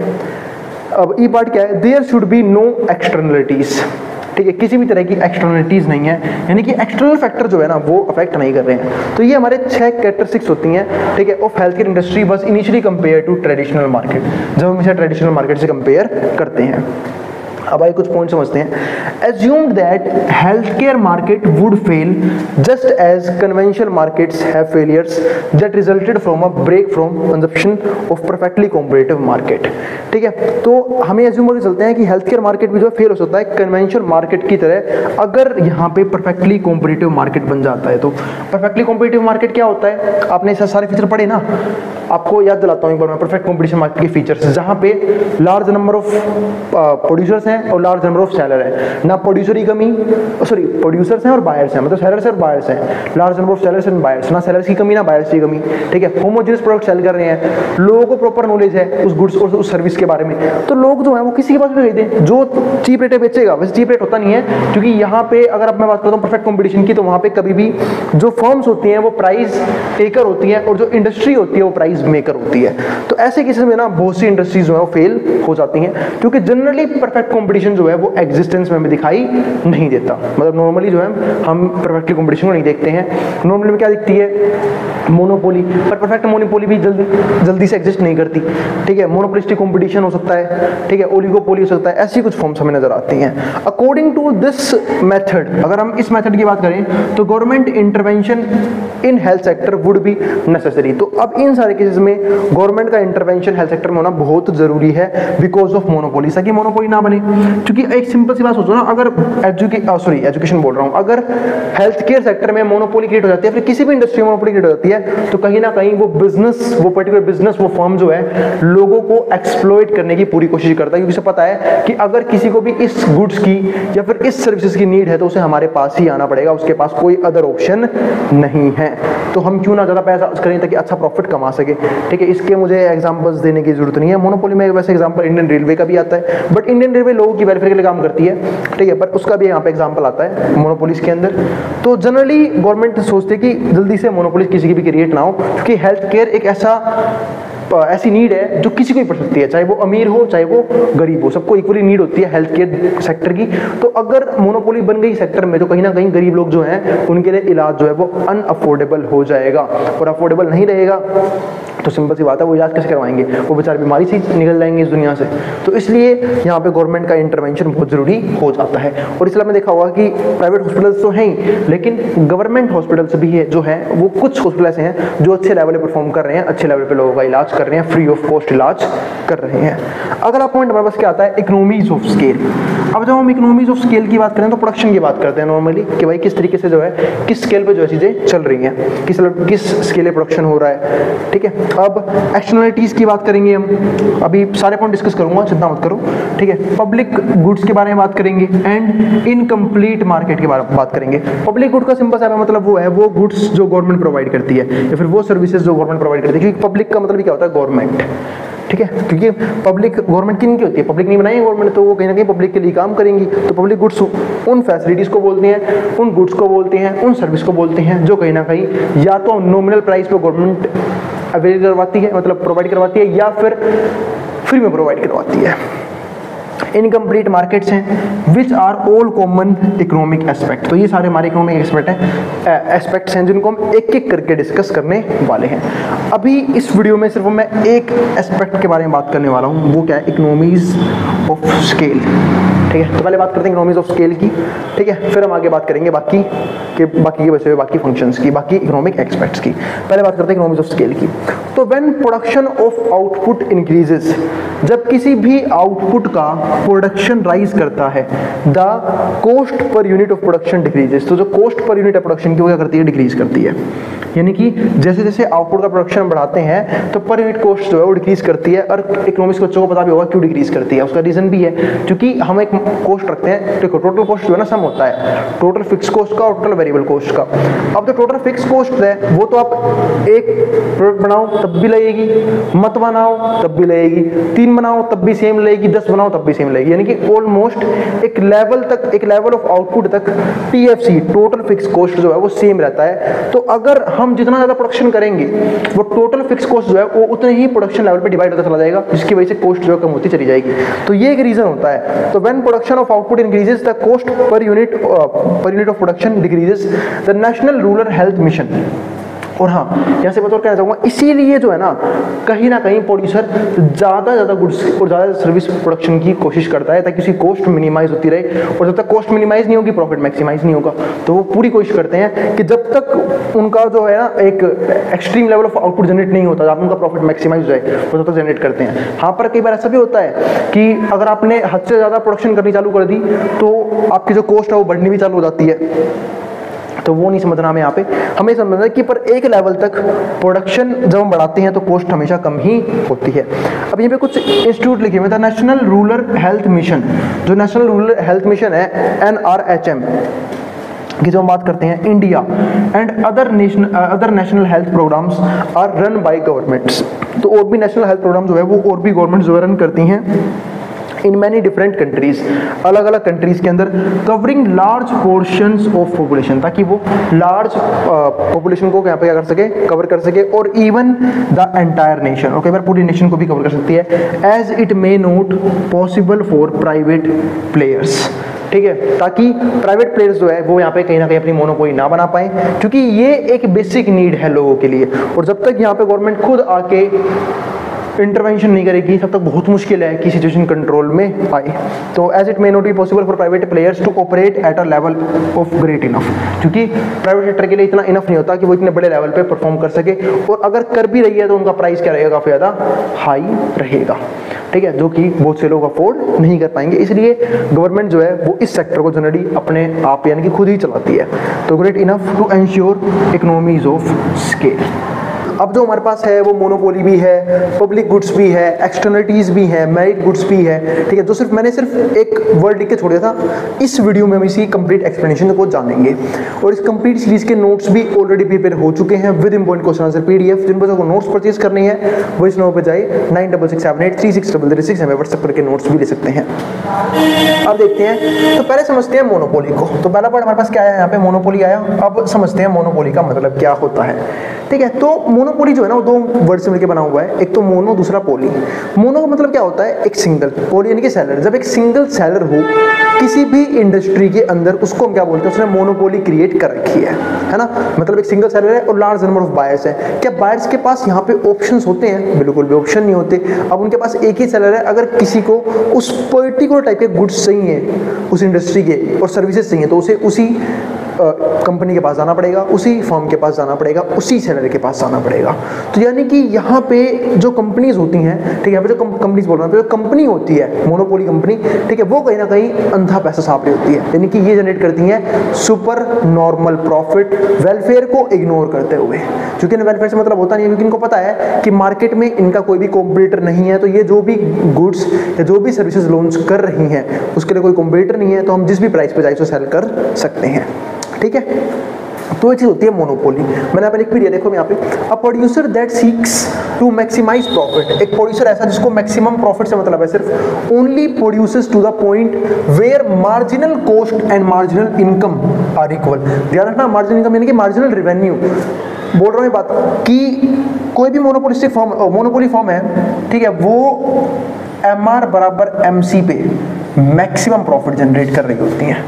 A: अब ई पार्ट क्या है, there should be no externalities, ठीक है, किसी भी तरह की एक्सटर्नलिटीज नहीं है, यानी कि एक्सटर्नल फैक्टर जो है ना वो अफेक्ट नहीं कर रहे हैं। तो ये हमारे 6 कैरेक्टरिस्टिक्स होती हैं, ठीक है, of health care industry was initially compare to traditional market, जब हम इसे ट्रेडिशनल मार्केट से कंपेयर करते हैं। अब आइए कुछ पॉइंट समझते हैं। Assumed that health care market would fail just as conventional markets have failures that resulted from a break from consumption of perfectly competitive market, ठीक है। तो हमें एज्यूम करके चलते हैं कि हेल्थ केयर मार्केट भी जो फेल हो सकता है कन्वेंशनल मार्केट की तरह, अगर यहाँ पे परफेक्टली कॉम्पिटिटिव मार्केट बन जाता है। तो परफेक्टली कॉम्पिटिटिव मार्केट क्या होता है, आपने ऐसे सारे फीचर पढ़े ना, आपको याद दिलाता हूँ एक बार मैं, परफेक्ट कॉम्पिटिशन मार्केट के फीचर्स, जहाँ पे लार्ज नंबर ऑफ प्रोड्यूसर्स हैं और लार्ज नंबर ऑफ सेलर है, ना प्रोड्यूसर की कमी, सॉरी प्रोड्यूसर्स हैं और बायर्स हैं, मतलब सेलर्स और बायर्स हैं, large number of sellers and buyers, ना सेलर्स की कमी ना बायर्स की कमी, ठीक है। होमोजेनियस प्रोडक्ट सेल कर रहे हैं, लोगों को प्रॉपर नॉलेज है उस गुड्स और उस सर्विस के बारे में, तो लोग जो है वो किसी के पास भी खरीदे जो चीप रेट बेचेगा। वैसे चीप रेट होता नहीं है, क्योंकि यहाँ पे अगर अब मैं बात करता हूँ परफेक्ट कॉम्पिटिशन की, तो वहाँ पे कभी भी जो फर्म्स होती हैं वो प्राइस टेकर होती हैं और जो इंडस्ट्री होती है वो प्राइस मेकर होती है। तो ऐसे केसेस में ना बहुत सी इंडस्ट्रीज जो है वो फेल हो जाती हैं, क्योंकि जनरली परफेक्ट कॉम्पिटिशन जो है वो एग्जिस्टेंस में हमें दिखाई नहीं देता। मतलब नॉर्मली जो है हम परफेक्टली कॉम्पिटिशन को नहीं देखते हैं, नॉर्मली में क्या दिखती है, मोनोपोली, पर परफेक्ट मोनोपोली भी जल्दी से एग्जिस्ट नहीं करती, ठीक है। मोनोपोलिस्टिक कॉम्पिटिशन हो सकता है, ठीक है, ओलिगोपोली हो सकता है, ऐसी कुछ फॉर्म्स हमें नजर आती हैं। अकॉर्डिंग टू दिस मेथड, अगर हम इस मेथड की बात करें तो government intervention in health sector would be necessary. तो अब इन सारे केसेस में गवर्नमेंट का इंटरवेंशन हेल्थ सेक्टर में होना बहुत जरूरी है, बिकॉज ऑफ मोनोपोली, ताकि मोनोपोली ना बने। क्योंकि एक सिंपल सी बात सोचो ना, अगर एजुकेशन बोल रहा हूं, अगर हेल्थ केयर सेक्टर में मोनोपोली क्रिएट हो जाती है, फिर किसी भी इंडस्ट्री में मोनोपोली क्रिएट हो जाती है, तो कहीं ना कहीं वो बिजनेस, वो पर्टिकुलर बिजनेस, वो फर्म जो है लोगों को एक्सप्लॉइट करने की पूरी कोशिश करता है, क्योंकि उसे पता है कि अगर किसी को भी इस गुड्स की या फिर इस सर्विसेज की नीड है तो उसे हमारे पास ही आना पड़ेगा, उसके पास कोई अदर ऑप्शन नहीं है। तो हम क्यों ना ज्यादा पैसा करें ताकि अच्छा प्रॉफिट कमा सके, ठीक है। इसके मुझे एग्जांपल्स देने की जरूरत नहीं है। मोनोपोली में वैसे एग्जांपल इंडियन रेलवे का भी आता है, बट इंडियन रेलवे लोगों की वेलफेयर के लिए काम करती है, ठीक है, पर उसका भी यहाँ पे एग्जांपल आता है मोनोपोलीज के अंदर। तो जनरली गवर्नमेंट सोचती है कि जल्दी से मोनोपोलीज किसी की भी क्रिएट ना हो, क्योंकि हेल्थ केयर एक ऐसा ऐसी नीड है जो किसी को भी पड़ सकती है, चाहे वो अमीर हो चाहे वो गरीब हो, सबको इक्वली नीड होती है हेल्थ केयर सेक्टर की। तो अगर मोनोपोली बन गई सेक्टर में तो कहीं ना कहीं गरीब लोग जो हैं उनके लिए इलाज जो है वो अनअफोर्डेबल हो जाएगा, और अफोर्डेबल नहीं रहेगा तो सिंपल सी बात है वो इलाज कैसे करवाएंगे, वो बेचारे बीमारी से निकल जाएंगे इस दुनिया से। तो इसलिए यहाँ पे गवर्नमेंट का इंटरवेंशन बहुत जरूरी हो जाता है। और इसलिए आपने देखा होगा कि प्राइवेट हॉस्पिटल्स तो हैं ही, लेकिन गवर्नमेंट हॉस्पिटल्स भी है जो है वो कुछ हॉस्पिटल ऐसे हैं जो अच्छे लेवल पे परफॉर्म कर रहे हैं, अच्छे लेवल पे लोगों का इलाज कर रहे हैं, फ्री ऑफ कॉस्ट इलाज कर रहे हैं। अगला पॉइंट हमारे पास क्या आता है, इकोनॉमीज ऑफ स्केल। अब जब हम इकोनॉमीज ऑफ स्केल की बात करें तो प्रोडक्शन की बात करते हैं नॉर्मली, कि भाई किस तरीके से जो है किस स्केल पे जो है चीजें चल रही हैं, किस स्केल पे प्रोडक्शन हो रहा है, ठीक है। अब एक्सटर्नलिटीज की बात करेंगे हम, अभी सारे पॉइंट डिस्कस करूंगा, चिंता मत करो, ठीक है। पब्लिक गुड्स के बारे में बात करेंगे एंड इनकम्प्लीट मार्केट के बारे में बात करेंगे। पब्लिक गुड का सिंपल सा मतलब वो है वो गुड्स जो गवर्नमेंट प्रोवाइड करती है या फिर वो सर्विसेज जो गवर्नमेंट प्रोवाइड करती है, क्योंकि पब्लिक का मतलब क्या होता है, गवर्नमेंट, ठीक है। क्योंकि पब्लिक गवर्नमेंट की नहीं होती है, पब्लिक नहीं बनाई है गवर्नमेंट, तो वो कहीं ना कहीं पब्लिक के लिए काम करेंगी। तो पब्लिक गुड्स उन फैसिलिटीज को बोलते हैं, उन गुड्स को बोलते हैं, उन सर्विस को बोलते हैं जो कहीं ना कहीं या तो नॉमिनल प्राइस पे गवर्नमेंट अवेल करवाती है, मतलब प्रोवाइड करवाती है, या फिर फ्री में प्रोवाइड करवाती है। इनकम्प्लीट मार्केट्स हैं which are all common economic aspect. तो ये सारे हमारे इकोनॉमिक एस्पेक्ट्स हैं जिनको हम एक एक करके डिस्कस करने वाले हैं। अभी इस वीडियो में सिर्फ मैं एक एस्पेक्ट के बारे में बात करने वाला हूँ, वो क्या है, इकोनॉमीज ऑफ स्केल, ठीक है। तो पहले बात करते हैं इकोनॉमीज ऑफ स्केल की, ठीक है, फिर हम आगे बात करेंगे बाकी के बचे हुए बाकी फंक्शंस की, बाकी इकोनॉमिक एस्पेक्ट्स की। पहले बात करते हैं इकोनॉमीज ऑफ स्केल की। तो when production of output increases, जब किसी भी आउटपुट का प्रोडक्शन राइज करता है, the cost per unit of production decreases. तो जो cost per unit of production की वो क्या करती है, डिक्रीज करती है। यानी कि जैसे जैसे आउटपुट का प्रोडक्शन बढ़ाते हैं तो पर यूनिट कॉस्ट जो है वो डिक्रीज करती है। और इकोनॉमिक्स के बच्चों को पता भी होगा क्यों डिक्रीज करती है, उसका रीजन भी है, क्योंकि हम एक कॉस्ट रखते हैं, देखो टोटल कॉस्ट जो है ना सम होता है टोटल फिक्स कॉस्ट का और टोटल वेरिएबल कॉस्ट का। अब जो टोटल फिक्स कॉस्ट है वो तो आप एक प्रोडक्ट बनाओ तब भी लगेगी, मत बनाओ तब भी लगेगी, 3 बनाओ तब भी सेम लगेगी, 10 बनाओ तब भी सेम लगेगी। यानी कि ऑलमोस्ट एक लेवल तक, एक लेवल ऑफ आउटपुट तक टीएफसी टोटल फिक्स कॉस्ट जो है वो सेम रहता है। तो अगर हम जितना ज्यादा प्रोडक्शन करेंगे वो टोटल फिक्स कॉस्ट जो है वो उतने ही प्रोडक्शन लेवल पे डिवाइड होता चला जाएगा, जिसकी वजह से कॉस्ट जो है कम होती चली जाएगी। तो ये एक रीजन होता है। तो when production of output increases the cost per unit of production decreases. The national rural health mission, और हाँ यहाँ से बतौर कहना चाहूँगा, इसीलिए जो है ना कहीं प्रोड्यूसर ज़्यादा गुड्स और ज़्यादा सर्विस प्रोडक्शन की कोशिश करता है ताकि उसकी कॉस्ट मिनिमाइज होती रहे। और जब तक कॉस्ट मिनिमाइज नहीं होगी प्रॉफिट मैक्सिमाइज नहीं होगा। तो वो पूरी कोशिश करते हैं कि जब तक उनका जो है ना एक extreme level of output generate नहीं होता, जब उनका प्रॉफिट मैक्सिमाइज हो जाए वो तब तक जनरेट करते हैं। हाँ, पर कई बार ऐसा भी होता है कि अगर आपने हद से ज़्यादा प्रोडक्शन करनी चालू कर दी तो आपकी जो कॉस्ट है वो बढ़नी भी चालू हो जाती है। तो वो नहीं समझना हमें, यहाँ पे हमें समझना है कि पर एक लेवल तक प्रोडक्शन जब हम बढ़ाते हैं तो कॉस्ट हमेशा कम ही होती है। अब यहाँ पे कुछ इंस्टीट्यूट लिखे हुए थे, नेशनल रूरल हेल्थ मिशन, जो नेशनल रूरल हेल्थ मिशन है NRHM की जो हम बात करते हैं, India and other national health programmes are run by governments. तो और भी नेशनल हेल्थ प्रोग्राम जो है वो और भी गवर्नमेंट जो रन करती हैं इन मैनी डिफरेंट कंट्रीज, अलग अलग कंट्रीज के अंदर, covering large portions of population, ताकि वो लार्ज पॉपुलेशन को यहाँ पे क्या कर सके, कवर कर सके, और इवन द एंटायर नेशन, और कई बार पूरी नेशन को भी कवर कर सकती है, as it may not possible for private players. ठीक है, ताकि प्राइवेट प्लेयर्स जो है वो यहाँ पे कहीं ना कहीं अपनी मोनोपोली ना बना पाए, क्योंकि ये एक बेसिक नीड है लोगों के लिए। और जब तक यहाँ पे गवर्नमेंट खुद आके इंटरवेंशन नहीं करेगी तब तक बहुत मुश्किल है कि सिचुएशन कंट्रोल में आए। तो as it may not be possible for private players to operate at a level of great enough, क्योंकि प्राइवेट सेक्टर के लिए इतना इनफ नहीं होता कि वो इतने बड़े लेवल पे परफॉर्म कर सके, और अगर कर भी रही है तो उनका प्राइस क्या रहेगा, काफ़ी ज़्यादा हाई रहेगा। ठीक है, जो कि बहुत से लोग अफोर्ड नहीं कर पाएंगे। इसलिए गवर्नमेंट जो है वो इस सेक्टर को जनरली अपने आप यानी कि खुद ही चलाती है। तो great enough to ensure economies of scale. अब जो हमारे पास है वो मोनोपोली भी है, पब्लिक गुड्स भी है, एक्सटर्नलिटीज भी है, मेरिट गुड्स भी है। ठीक है, जो मैंने सिर्फ एक वर्ड लिख के छोड़ दिया था। इस वीडियो में हम इसी कंप्लीट एक्सप्लेनेशन को जानेंगे, और इस कंप्लीट सीरीज के नोट्स भी ऑलरेडी प्रिपेयर हो चुके हैं with important question answer PDF। जिन बच्चों को नोट्स परचेज करनी है वो इस नंबर पर जाए 9667836336 हमें व्हाट्सएप करके नोट्स भी ले सकते हैं। अब देखते हैं, तो पहले समझते हैं मोनोपोली को। तो पहला पार्ट हमारे पास क्या आया, यहाँ पे मोनोपोली आया। अब समझते हैं मोनोपोली का मतलब क्या होता है। ठीक है, तो मोनोपोली जो है ना वो दो वर्ड से मिलकर बना हुआ है, एक तो मोनो, दूसरा पोली। मोनो का मतलब क्या होता है, एक सिंगल, पोली यानी कि सेलर। जब एक सिंगल सेलर हो किसी भी इंडस्ट्री के अंदर, उसको हम क्या बोलते हैं, उसने मोनोपोली क्रिएट कर रखी है ना। मतलब एक सिंगल सेलर है और लार्ज नंबर ऑफ बायर्स है। क्या बायर्स के पास यहाँ पे ऑप्शंस होते हैं? बिल्कुल भी ऑप्शन नहीं होते। अब उनके पास एक ही सेलर है, अगर किसी को उस पर्टिकुलर टाइप के गुड्स चाहिए उस इंडस्ट्री के और सर्विसेज चाहिए तो उसे उसी कंपनी के पास जाना पड़ेगा, उसी फर्म के पास जाना पड़ेगा, उसी सेलर के पास जाना पड़ेगा। तो यानी कि यहाँ पे जो कंपनीज होती हैं, ठीक है, यहाँ पे जो कंपनीज बोल रहा हूँ, जो कंपनी होती है मोनोपोली कंपनी, ठीक है, वो कहीं ना कहीं अंधा पैसा छाप रही होती है। यानी कि ये जनरेट करती हैं सुपर नॉर्मल प्रॉफिट, वेलफेयर को इग्नोर करते हुए। क्योंकि वेलफेयर से मतलब होता नहीं है, क्योंकि इनको पता है कि मार्केट में इनका कोई भी कॉम्पिटिटर नहीं है, तो ये जो भी गुड्स या जो भी सर्विसेज लॉन्च कर रही हैं उसके लिए कोई कॉम्पिटिटर नहीं है, तो हम जिस भी प्राइस पे चाहिए उसे सेल कर सकते हैं। ठीक है, तो ये चीज होती है मोनोपोली। मैंने आपने लिख भी दिया, देखो यहाँ पे, a producer that seeks to maximise profit. एक प्रोड्यूसर ऐसा जिसको मैक्सिमम प्रॉफिट से मतलब है सिर्फ, only produces to the point where marginal cost and marginal income are equal. ध्यान रखना, मार्जिनल इनकम यानी कि मार्जिनल रेवेन्यू। बोल रहा हूँ ये बात कि कोई भी मोनोपोलिस्टिक फॉर्म, मोनोपोली फॉर्म है, ठीक है, वो MR बराबर MC पे मैक्सिमम प्रॉफिट जनरेट कर रही होती हैं।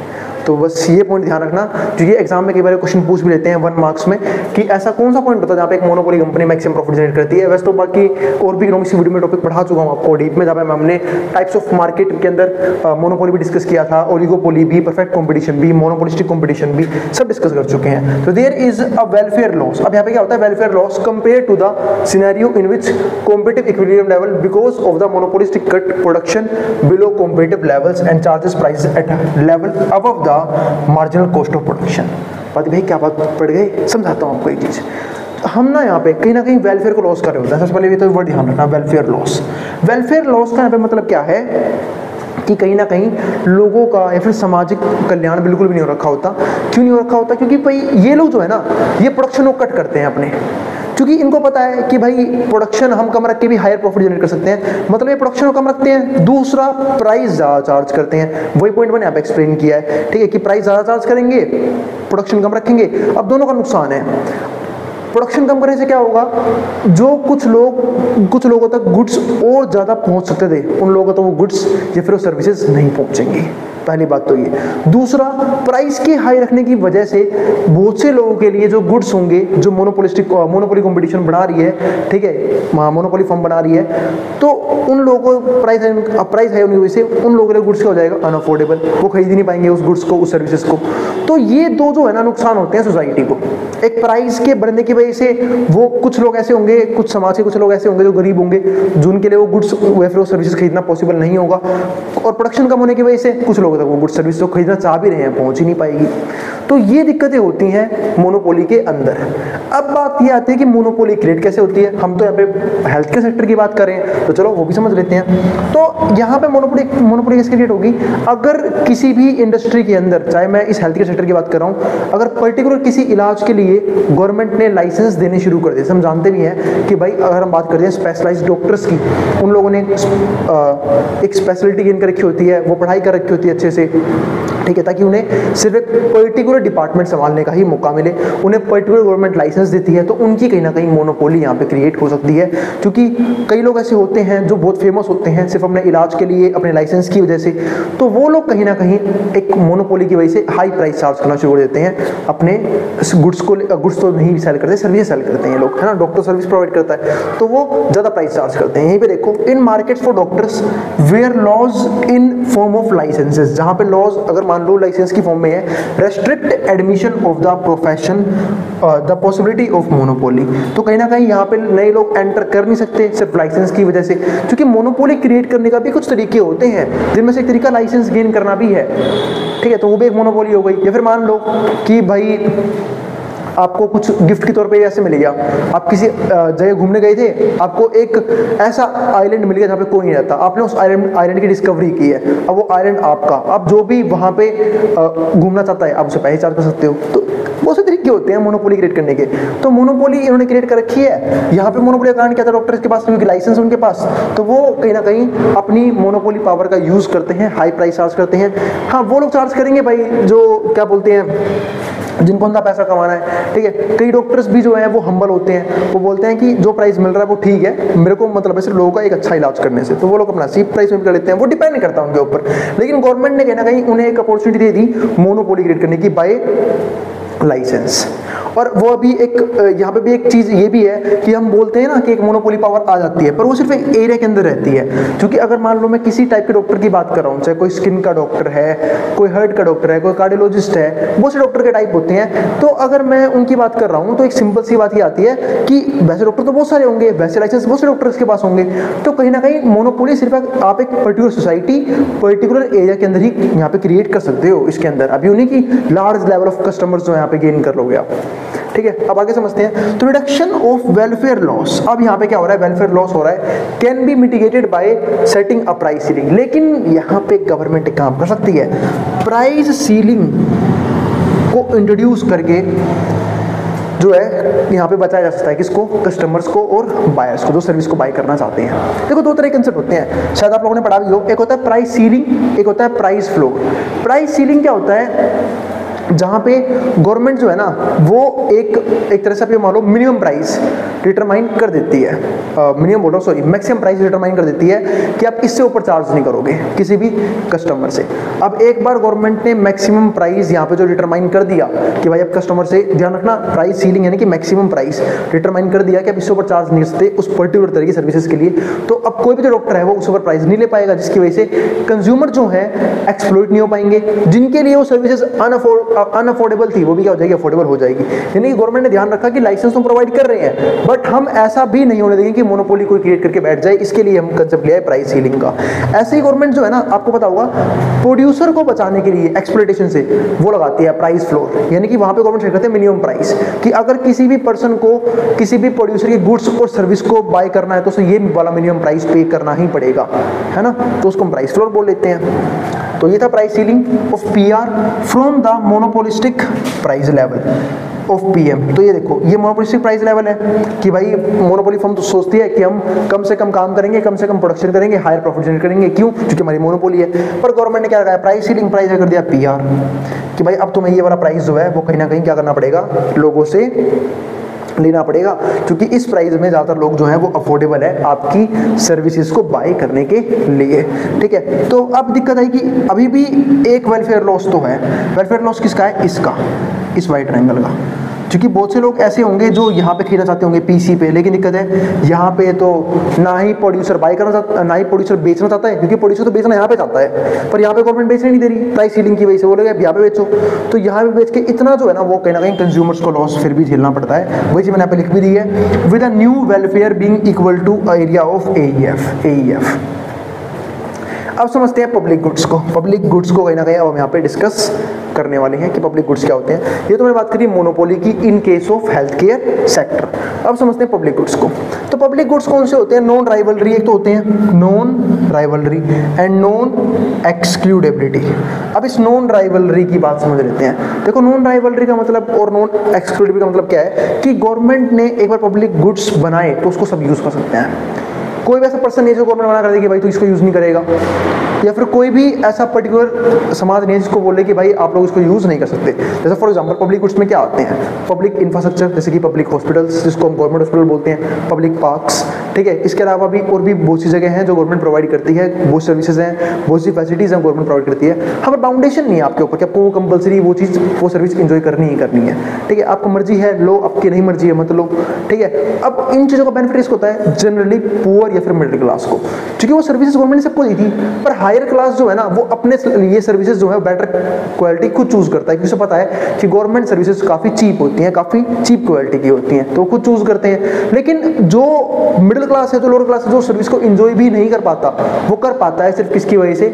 A: तो बस ये पॉइंट ध्यान रखना, क्योंकि एग्जाम में कई बार क्वेश्चन पूछ भी लेते हैं 1 मार्क्स में कि ऐसा कौन सा पॉइंट होता है जहाँ पे एक monopoly company maximum profit generate करती है। वैसे तो बाकी और भी इकोनॉमिक्स वीडियो में टॉपिक पढ़ा चुका हूँ आपको डीप में, जहाँ पे हमने टाइप्स ऑफ मार्केट के अंदर मोनोपोली भी डिस्कस किया था, ओलिगोपोली भी, परफेक्ट कॉम्पिटिशन भी, मोनोपोलिस्टिक कॉम्पिटिशन भी, सब डिस्कस कर चुके हैं। तो there is a welfare loss. अब यहाँ पे क्या होता है, welfare loss compare to the scenario in which competitive equilibrium level because of the monopolistic cut production below competitive levels and charges prices at level above the marginal cost of production. बात भाई क्या बात पड़ गई, समझाता हूँ आपको एक चीज। हम ना यहाँ पे कहीं ना कहीं वेलफेयर को लॉस कर रहे होते हैं। सबसे पहले भी तो वर्ड ध्यान रखना, वेलफेयर लॉस। वेलफेयर लॉस का यहाँ पे मतलब क्या है कि कहीं ना कहीं लोगों का या फिर सामाजिक कल्याण बिल्कुल भी नहीं हो रखा होता। क्यों नहीं हो रखा होता? क्योंकि भाई ये लोग जो है ना, ये प्रोडक्शन को कट करते हैं अपने, क्योंकि इनको पता है कि भाई प्रोडक्शन हम कम रख के भी हायर प्रॉफिट जनरेट कर सकते हैं। मतलब ये प्रोडक्शन को कम रखते हैं, दूसरा प्राइस ज़्यादा चार्ज करते हैं। वही पॉइंट मैंने यहाँ पे एक्सप्लेन किया है, ठीक है, कि प्राइस ज़्यादा चार्ज करेंगे, प्रोडक्शन कम रखेंगे। अब दोनों का नुकसान है। प्रोडक्शन कम करने से क्या होगा, जो कुछ लोगों तक गुड्स और ज़्यादा पहुंच सकते थे, उन लोगों तक वो गुड्स या फिर वो सर्विसेज नहीं पहुंचेंगी। पहली बात तो ये। दूसरा, प्राइस की हाई रखने की वजह से बहुत से लोगों के लिए जो गुड्स होंगे, जो मोनोपोली कंपटीशन बना रही है, ठीक है, मोनोपोली फर्म बना रही है, तो उन लोगों को प्राइस हाई होने की वजह से उन लोगों के लिए गुड्स क्या हो जाएगा, अनअफोर्डेबल। वो खरीद नहीं पाएंगे उस गुड्स को, उस सर्विसेज को। तो ये दो जो है ना नुकसान होते हैं सोसाइटी को। एक प्राइस के बढ़ने की वजह से वो कुछ लोग ऐसे होंगे, कुछ समाज के कुछ लोग ऐसे होंगे जो गरीब होंगे, जिनके लिए वो गुड्स या फिर वो सर्विसेज खरीदना पॉसिबल नहीं होगा। और प्रोडक्शन कम होने की वजह से कुछ लोगों तक वो गुड्स सर्विस तो खरीदना चाह भी रहे हैं, पहुंच ही नहीं पाएगी। तो ये दिक्कतें होती हैं मोनोपोली के अंदर। अब बात ये आती है कि मोनोपोली क्रिएट कैसे होती है। हम तो यहाँ पे हेल्थ के सेक्टर की बात करें तो चलो वो भी समझ लेते हैं। तो यहाँ पे मोनोपोली कैसे क्रिएट होगी, अगर किसी भी इंडस्ट्री के अंदर, चाहे मैं इस हेल्थ के सेक्टर की बात कर रहा हूँ, अगर पर्टिकुलर किसी इलाज के लिए गवर्नमेंट ने लाइसेंस देने शुरू कर दिए। हम जानते भी हैं कि भाई अगर हम बात करते हैं स्पेशलाइज्ड डॉक्टर्स की, उन लोगों ने एक स्पेशलिटी गेन कर रखी होती है, वो पढ़ाई कर रखी होती है अच्छे से, ठीक है, ताकि उन्हें सिर्फ एक पर्टिकुलर डिपार्टमेंट संभालने का ही मौका मिले। उन्हें पर्टिकुलर गवर्नमेंट लाइसेंस देती है, तो उनकी कहीं ना कहीं मोनोपोली यहाँ पे क्रिएट हो सकती है। क्योंकि कई लोग ऐसे होते हैं जो बहुत फेमस होते हैं सिर्फ अपने इलाज के लिए, अपने लाइसेंस की वजह से, तो वो लोग कहीं ना कहीं एक मोनोपोली की वजह से हाई प्राइस चार्ज करना शुरू कर देते हैं अपने गुड्स तो नहीं सेल करते, सर्विस सेल करते हैं लोग, है ना। डॉक्टर सर्विस प्रोवाइड करता है तो वो ज़्यादा प्राइस चार्ज करते हैं। यहीं पे देखो, in markets for doctors where laws in form of licences, जहाँ पे लॉज अगर मान लो लाइसेंस की फॉर्म में है, restrict admission of the profession, the possibility of monopoly. तो कहीं ना कहीं यहाँ पे नए लोग एंटर कर नहीं सकते सिर्फ लाइसेंस की वजह से, क्योंकि मोनोपोली क्रिएट करने का भी कुछ तरीके होते हैं, जिनमें से एक तरीका लाइसेंस गेन करना भी है, ठीक है, तो वो भी एक मोनोपोली हो गई। या फिर मान लो कि भाई आपको कुछ गिफ्ट के तौर पे ऐसे मिल गया, आप किसी जगह घूमने गए थे, आपको एक ऐसा आइलैंड मिल गया जहाँ पे कोई नहीं रहता, आपने उस आइलैंड की डिस्कवरी की है, अब वो आइलैंड आपका, आप जो भी वहाँ पे घूमना चाहता है आप उसे पैसे चार्ज कर सकते हो। तो बहुत से तरीके होते हैं मोनोपोली क्रिएट करने के। तो मोनोपोली इन्होंने क्रिएट कर रखी है। यहाँ पे मोनोपोली का कारण क्या था, डॉक्टर्स के पास क्योंकि लाइसेंस उनके पास, तो वो कहीं ना कहीं अपनी मोनोपोली पावर का यूज करते हैं, हाई प्राइस चार्ज करते हैं। हाँ, वो लोग चार्ज करेंगे भाई जो क्या बोलते हैं जिनको उनका पैसा कमाना है, ठीक है। कई डॉक्टर्स भी जो है वो हम्बल होते हैं, वो बोलते हैं कि जो प्राइस मिल रहा है वो ठीक है, मेरे को मतलब है सिर्फ लोगों का एक अच्छा इलाज करने से, तो वो लोग अपना चीप प्राइस में कर लेते हैं, वो डिपेंड नहीं करता उनके ऊपर। लेकिन गवर्नमेंट ने कहीं ना कहीं उन्हें एक अपॉर्चुनिटी दे दी मोनोपोली क्रिएट करने की बाय लाइसेंस। और वो अभी एक यहाँ पे भी एक चीज़ ये भी है कि हम बोलते हैं ना कि एक मोनोपोली पावर आ जाती है, पर वो सिर्फ एक एरिया के अंदर रहती है। क्योंकि अगर मान लो मैं किसी टाइप के डॉक्टर की बात कर रहा हूँ, चाहे कोई स्किन का डॉक्टर है, कोई हार्ट का डॉक्टर है, कोई कार्डियोलॉजिस्ट है, बहुत से डॉक्टर के टाइप होते हैं। तो अगर मैं उनकी बात कर रहा हूँ तो एक सिंपल सी बात ये आती है कि वैसे डॉक्टर तो बहुत सारे होंगे, वैसे लाइसेंस बहुत से डॉक्टर्स के पास होंगे, तो कहीं ना कहीं मोनोपोली सिर्फ आप एक पर्टिकुलर सोसाइटी, पर्टिकुलर एरिया के अंदर ही यहाँ पे क्रिएट कर सकते हो। इसके अंदर अभी उन्हीं की लार्ज लेवल ऑफ कस्टमर्स जो यहाँ पे गेन कर लोगे आप, ठीक है। अब आगे समझते हैं। तो रिडक्शन ऑफ वेलफेयर लॉस, अब यहाँ पे क्या हो रहा है, वेलफेयर लॉस हो रहा है, can be mitigated bye setting a price ceiling. लेकिन यहाँ पे गवर्नमेंट एक काम कर सकती है, प्राइस सीलिंग को इंट्रोड्यूस करके जो है यहाँ पे बचाया जा सकता है किसको, कस्टमर्स को और बायर्स को, जो सर्विस को बाय करना चाहते हैं। देखो दो तरह के कंसेप्ट होते हैं, शायद आप लोगों ने पढ़ा भी हो, एक होता है प्राइस सीलिंग, एक होता है प्राइस फ्लोर। प्राइस सीलिंग क्या होता है, जहाँ पे गवर्नमेंट जो है ना वो एक तरह से आप ये मान लो मिनिमम प्राइस डिटरमाइन कर देती है, मिनिमम बोल रहा हूँ सॉरी, मैक्सिमम प्राइस डिटरमाइन कर देती है कि आप इससे ऊपर चार्ज नहीं करोगे किसी भी कस्टमर से। अब एक बार गवर्नमेंट ने मैक्सिमम प्राइस यहाँ पे जो डिटरमाइन कर दिया कि भाई आप कस्टमर से ध्यान रखना, प्राइस सीलिंग यानी कि मैक्सिमम प्राइस डिटरमाइन कर दिया कि आप इससे ऊपर चार्ज नहीं कर सकते उस पर्टिकुलर तरह की सर्विसेज के लिए, तो अब कोई भी जो डॉक्टर है वो उस ऊपर प्राइस नहीं ले पाएगा, जिसकी वजह से कंज्यूमर जो है एक्सप्लॉइट नहीं हो पाएंगे, जिनके लिए वो सर्विसेज अनअफोर्डेबल थी वो भी क्या हो जाएगी, अफोर्डेबल हो जाएगी। यानी गवर्नमेंट ने ध्यान रखा कि लाइसेंस तो प्रोवाइड कर रहे हैं, बट हम ऐसा भी नहीं होने देंगे कि मोनोपोली कोई क्रिएट करके बैठ जाए, इसके लिए हम कंसेप्ट लिया है प्राइस सीलिंग का। ऐसे ही गवर्नमेंट जो है ना, आपको पता होगा, प्रोड्यूसर को बचाने के लिए एक्सप्लॉइटेशन से वो लगाती है प्राइस फ्लोर, यानी कि वहां पे गवर्नमेंट सेट करते हैं मिनिमम प्राइस कि अगर किसी भी पर्सन को किसी भी प्रोड्यूसर के गुड्स और सर्विस को बाय करना है तो उसे ये वाला मिनिमम प्राइस पे करना ही पड़ेगा, है ना, तो उसको हम प्राइस फ्लोर बोल लेते हैं। तो ये था price ceiling of PR from the monopolistic price level of PM. तो ये देखो, ये मोनोपोलिस्टिक प्राइस लेवल है कि भाई मोनोपोली फर्म तो सोचती है कि हम कम से कम काम करेंगे, कम से कम प्रोडक्शन करेंगे, हायर प्रॉफिट जनरेट करेंगे, क्यों, क्योंकि हमारी मोनोपोली है। पर गवर्नमेंट ने क्या लगाया, प्राइस सीलिंग, प्राइस कर दिया पीआर कि भाई अब तुम्हें ये वाला प्राइस जो है वो कहीं ना कहीं क्या करना पड़ेगा, लोगों से लेना पड़ेगा, क्योंकि इस प्राइस में ज़्यादातर लोग जो हैं वो अफोर्डेबल है आपकी सर्विसेज को बाय करने के लिए, ठीक है। तो अब दिक्कत है कि अभी भी एक वेलफेयर लॉस तो है। वेलफेयर लॉस किसका है, इसका, इस वाइट ट्रायंगल का, क्योंकि बहुत से लोग ऐसे होंगे जो यहाँ पे खरीदना चाहते होंगे पीसी पे, लेकिन दिक्कत है यहाँ पे तो ना ही प्रोड्यूसर बाय करना चाहता, ना ही प्रोड्यूसर बेचना चाहता है, क्योंकि प्रोड्यूसर तो बेचना यहाँ पे चाहता है, पर यहाँ पे गवर्नमेंट बेचने नहीं दे रही प्राइस सीलिंग की वजह से, बोलेगा यहाँ पे बेचो, तो यहाँ पे बेच के इतना जो है ना वो कहीं ना कहीं कंज्यूमर्स को लॉस फिर भी झेलना पड़ता है। वही चीज मैंने यहाँ पे लिख भी दी है, with a new welfare being equal to area of AEF। अब समझते हैं पब्लिक गुड्स को। पब्लिक गुड्स को कहीं ना कहीं अब हम यहाँ पे डिस्कस करने वाले हैं कि पब्लिक गुड्स क्या होते हैं। ये तो मैंने बात करी मोनोपोली की in case of health care sector. अब समझते हैं पब्लिक गुड्स को। तो पब्लिक गुड्स कौन से होते हैं, नॉन राइवलरी, एक तो होते हैं non rivalry and non excludability. अब इस नॉन राइवलरी की बात समझ लेते हैं। देखो नॉन राइवलरी का मतलब और नॉन एक्सक्लूडेबिलिटी का मतलब क्या है कि गवर्नमेंट ने एक बार पब्लिक गुड्स बनाए तो उसको सब यूज कर सकते हैं। कोई भी ऐसा पर्सन नहीं है जो गवर्नमेंट मना कर दे कि भाई तू इसको यूज़ नहीं करेगा, या फिर कोई भी ऐसा पर्टिकुलर समाज नहीं है जिसको बोले कि भाई आप लोग इसको यूज़ नहीं कर सकते। जैसे फॉर एग्जांपल पब्लिक गुड्स में क्या आते हैं, पब्लिक इंफ्रास्ट्रक्चर, जैसे कि पब्लिक हॉस्पिटल्स जिसको हम गवर्नमेंट हॉस्पिटल बोलते हैं, पब्लिक पार्क्स, ठीक है। इसके अलावा भी और भी बहुत सी जगह हैं जो गवर्नमेंट प्रोवाइड करती है, बहुत सर्विसेज हैं, बहुत सी फैसिलिटीज़ हैं गवर्नमेंट प्रोवाइड करती है। हाँ, पर बाउंडेशन नहीं है आपके ऊपर कि आपको कंपलसरी वो चीज़, वो सर्विस इंजॉय करनी ही करनी है, ठीक है। आपको मर्जी है लो, आपकी नहीं मर्जी है मत लो, ठीक है। अब इन चीज़ों का बेनिफिट इसको होता है जनरली पुअर या फिर मिडिल क्लास को, क्योंकि वो सर्विसेज गवर्नमेंट ने सबको दी थी। पर हायर क्लास जो है ना वो अपने लिए सर्विसेज जो है बेटर क्वालिटी खुद चूज करता है, क्योंकि उसे पता है कि गवर्नमेंट सर्विसेज काफ़ी चीप होती हैं, काफ़ी चीप क्वालिटी की होती हैं, तो खुद चूज करते हैं। लेकिन जो मिडिल क्लास है, जो लोअर क्लास है, जो सर्विस को इंजॉय भी नहीं कर पाता, वो कर पाता है सिर्फ किसकी वजह से,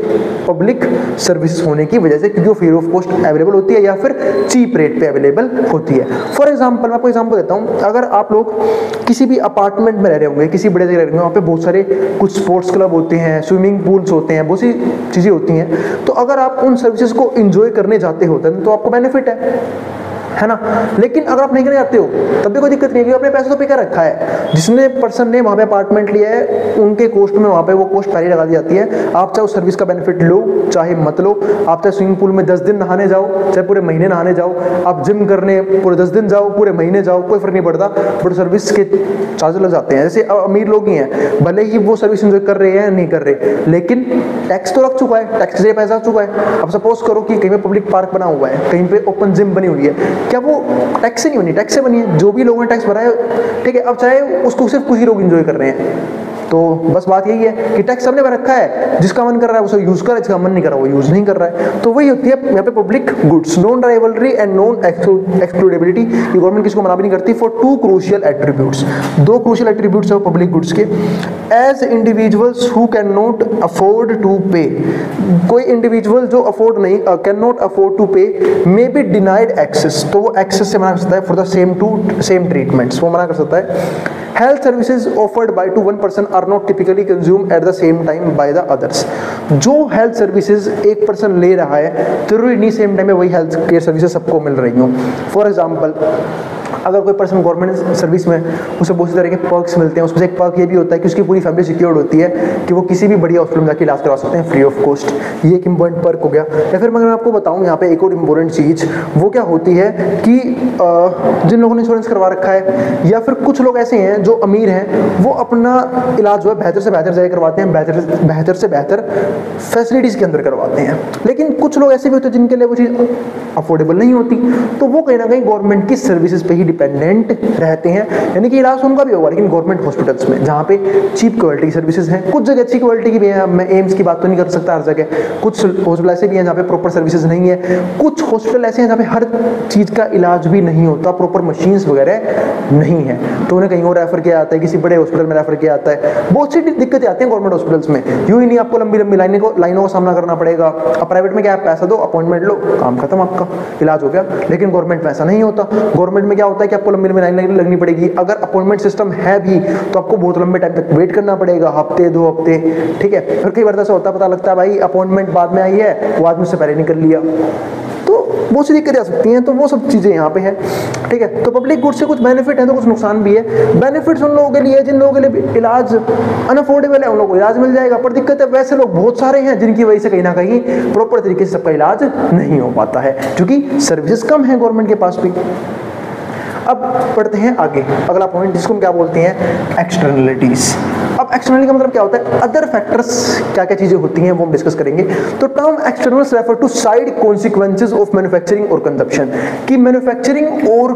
A: पब्लिक सर्विस होने की वजह से, क्योंकि वो फ्री ऑफ कॉस्ट अवेलेबल होती है या फिर चीप रेट पे अवेलेबल होती है। फॉर एग्जाम्पल मैं आपको एग्जाम्पल देता हूँ, अगर आप लोग किसी भी अपार्टमेंट में रह रहे होंगे, किसी बड़े जगह रह रहे होंगे, वहाँ पे बहुत सारे कुछ स्पोर्ट्स क्लब होते हैं, स्विमिंग पूल्स होते हैं, बहुत सी चीज़ें होती हैं, तो अगर आप उन सर्विसेज को इंजॉय करने जाते हो तो आपको बेनिफिट है, है ना। लेकिन अगर आप नहीं करने जाते हो तब भी कोई दिक्कत नहीं है, अपने पैसे तो पे कर रखा है। जिसने पर्सन ने वहाँ पे अपार्टमेंट लिया है उनके कॉस्ट में वहाँ पे वो कॉस्ट पहले लगा दी जाती है। आप चाहे उस सर्विस का बेनिफिट लो चाहे मत लो, आप चाहे स्विमिंग पूल में 10 दिन नहाने जाओ चाहे पूरे महीने नहाने जाओ, आप जिम करने पूरे 10 दिन जाओ पूरे महीने जाओ, कोई फर्क नहीं पड़ता, बट सर्विस के चार्ज लग जाते हैं। जैसे अमीर लोग ही हैं, भले ही वो सर्विस एंजॉय कर रहे हैं नहीं कर रहे, लेकिन टैक्स तो लग चुका है, टैक्स से पैसा आ चुका है। अब सपोज करो कि कहीं पे पब्लिक पार्क बना हुआ है, कहीं पे ओपन जिम बनी हुई है, क्या वो टैक्स से नहीं बनी? टैक्स से बनी है, जो भी लोगों ने टैक्स भरा है, ठीक है। अब चाहे उसको सिर्फ कुछ ही लोग एंजॉय कर रहे हैं, तो बस बात यही है कि टैक्स सबने भर रखा है, जिसका मन कर रहा है उसे यूज कर रहा है, जिसका मन नहीं कर रहा वो यूज नहीं कर रहा है। तो वही होती है यहाँ पे public goods, non rivalry and non excludability. ये गवर्नमेंट किसको मना भी नहीं करती for 2 crucial attributes, 2 crucial attributes है पब्लिक गुड्स के। As individuals who can not afford to pay, कोई इंडिविजुअल जो अफोर्ड नहीं कैन नॉट अफोर्ड टू पे मे बी डिनाइड एक्सेस, तो वो एक्सेस से मना कर सकता है फॉर द सेम ट्रीटमेंट्स, वो मना कर सकता है। Health services offered by to one person are not typically consumed at the same time by the others. जो हेल्थ सर्विसेज एक पर्सन ले रहा है जरूरी नहीं सेम टाइम में वही हेल्थ केयर सर्विसेज सबको मिल रही हो। फॉर एग्जाम्पल अगर कोई पर्सन गवर्नमेंट सर्विस में, उसे बहुत तरह के पर्क्स मिलते हैं, उसमें से एक पर्क ये भी होता है कि उसकी पूरी फैमिली सिक्योर्ड होती है कि वो किसी भी बढ़िया हॉस्पिटल में जाकर इलाज करवा सकते हैं फ्री ऑफ कॉस्ट। ये एक इंपॉर्टेंट पर्क हो गया। या फिर मैं आपको बताऊं यहाँ पे एक और इम्पोर्टेंट चीज़ वो क्या होती है कि जिन लोगों ने इंश्योरेंस करवा रखा है या फिर कुछ लोग ऐसे हैं जो अमीर हैं, वो अपना इलाज जो है बेहतर से बेहतर जगह करवाते हैं, बेहतर से बेहतर फैसिलिटीज़ के अंदर करवाते हैं। लेकिन कुछ लोग ऐसे भी होते हैं जिनके लिए वो चीज़ अफोर्डेबल नहीं होती, तो वो कहीं ना कहीं गवर्नमेंट की सर्विसेज पे ही डिपेंडेंट रहते हैं। यानी कि इलाज उनका भी होगा लेकिन गवर्नमेंट हॉस्पिटल्स में, जहाँ पे चीप क्वालिटी की सर्विसेज हैं। कुछ जगह अच्छी क्वालिटी की भी है, मैं एम्स की बात तो नहीं कर सकता हर जगह, कुछ हॉस्पिटल ऐसे भी हैं जहाँ पे प्रॉपर सर्विसेज नहीं है, कुछ हॉस्पिटल ऐसे हैं जहाँ पे हर चीज़ का इलाज भी नहीं होता, प्रॉपर मशीन्स वगैरह नहीं है, तो उन्हें कहीं और रेफर किया जाता है, किसी बड़े हॉस्पिटल में रेफर किया जाता है। बहुत सी दिक्कतें आती हैं गवर्नमेंट हॉस्पिटल्स में, यूँ ही नहीं आपको लंबी लंबी लाइनों का सामना करना पड़ेगा। अब प्राइवेट में क्या है, पैसा दो अपॉइंटमेंट लो काम खत्म, आपका इलाज हो गया। लेकिन गवर्नमेंट में ऐसा नहीं होता। गवर्नमेंट में क्या होता है कि आपको लंबी लंबी लाइन लगनी पड़ेगी, अगर अपॉइंटमेंट सिस्टम है भी तो आपको बहुत लंबे टाइम तक वेट करना पड़ेगा, हफ्ते 2 हफ्ते, ठीक है। फिर कई बार ऐसा होता है, पता लगता है भाई अपॉइंटमेंट बाद में आई है, वो आदमी उससे पहले निकल लिया, तो बहुत सी दिक्कतें आ सकती हैं। तो वो सब चीज़ें यहाँ पे हैं, ठीक है। तो पब्लिक गुड्स से कुछ बेनिफिट है तो कुछ नुकसान भी है। बेनिफिट्स उन लोगों के लिए जिन लोगों के लिए इलाज अनअफोर्डेबल है, उन लोगों को इलाज मिल जाएगा, पर दिक्कत है वैसे लोग बहुत सारे हैं जिनकी वजह से कहीं ना कहीं प्रॉपर तरीके से सबका इलाज नहीं हो पाता है, क्योंकि सर्विसेज कम है गवर्नमेंट के पास भी। अब पढ़ते हैं आगे, अगला पॉइंट जिसको हम क्या बोलते हैं, एक्सटर्नलिटीज। अब एक्सटर्नलिटी का मतलब क्या होता है, अदर फैक्टर्स क्या क्या चीजें होती हैं वो हम डिस्कस करेंगे। तो term externals refer to side consequences of manufacturing और कंजप्शन, कि मैन्युफैक्चरिंग और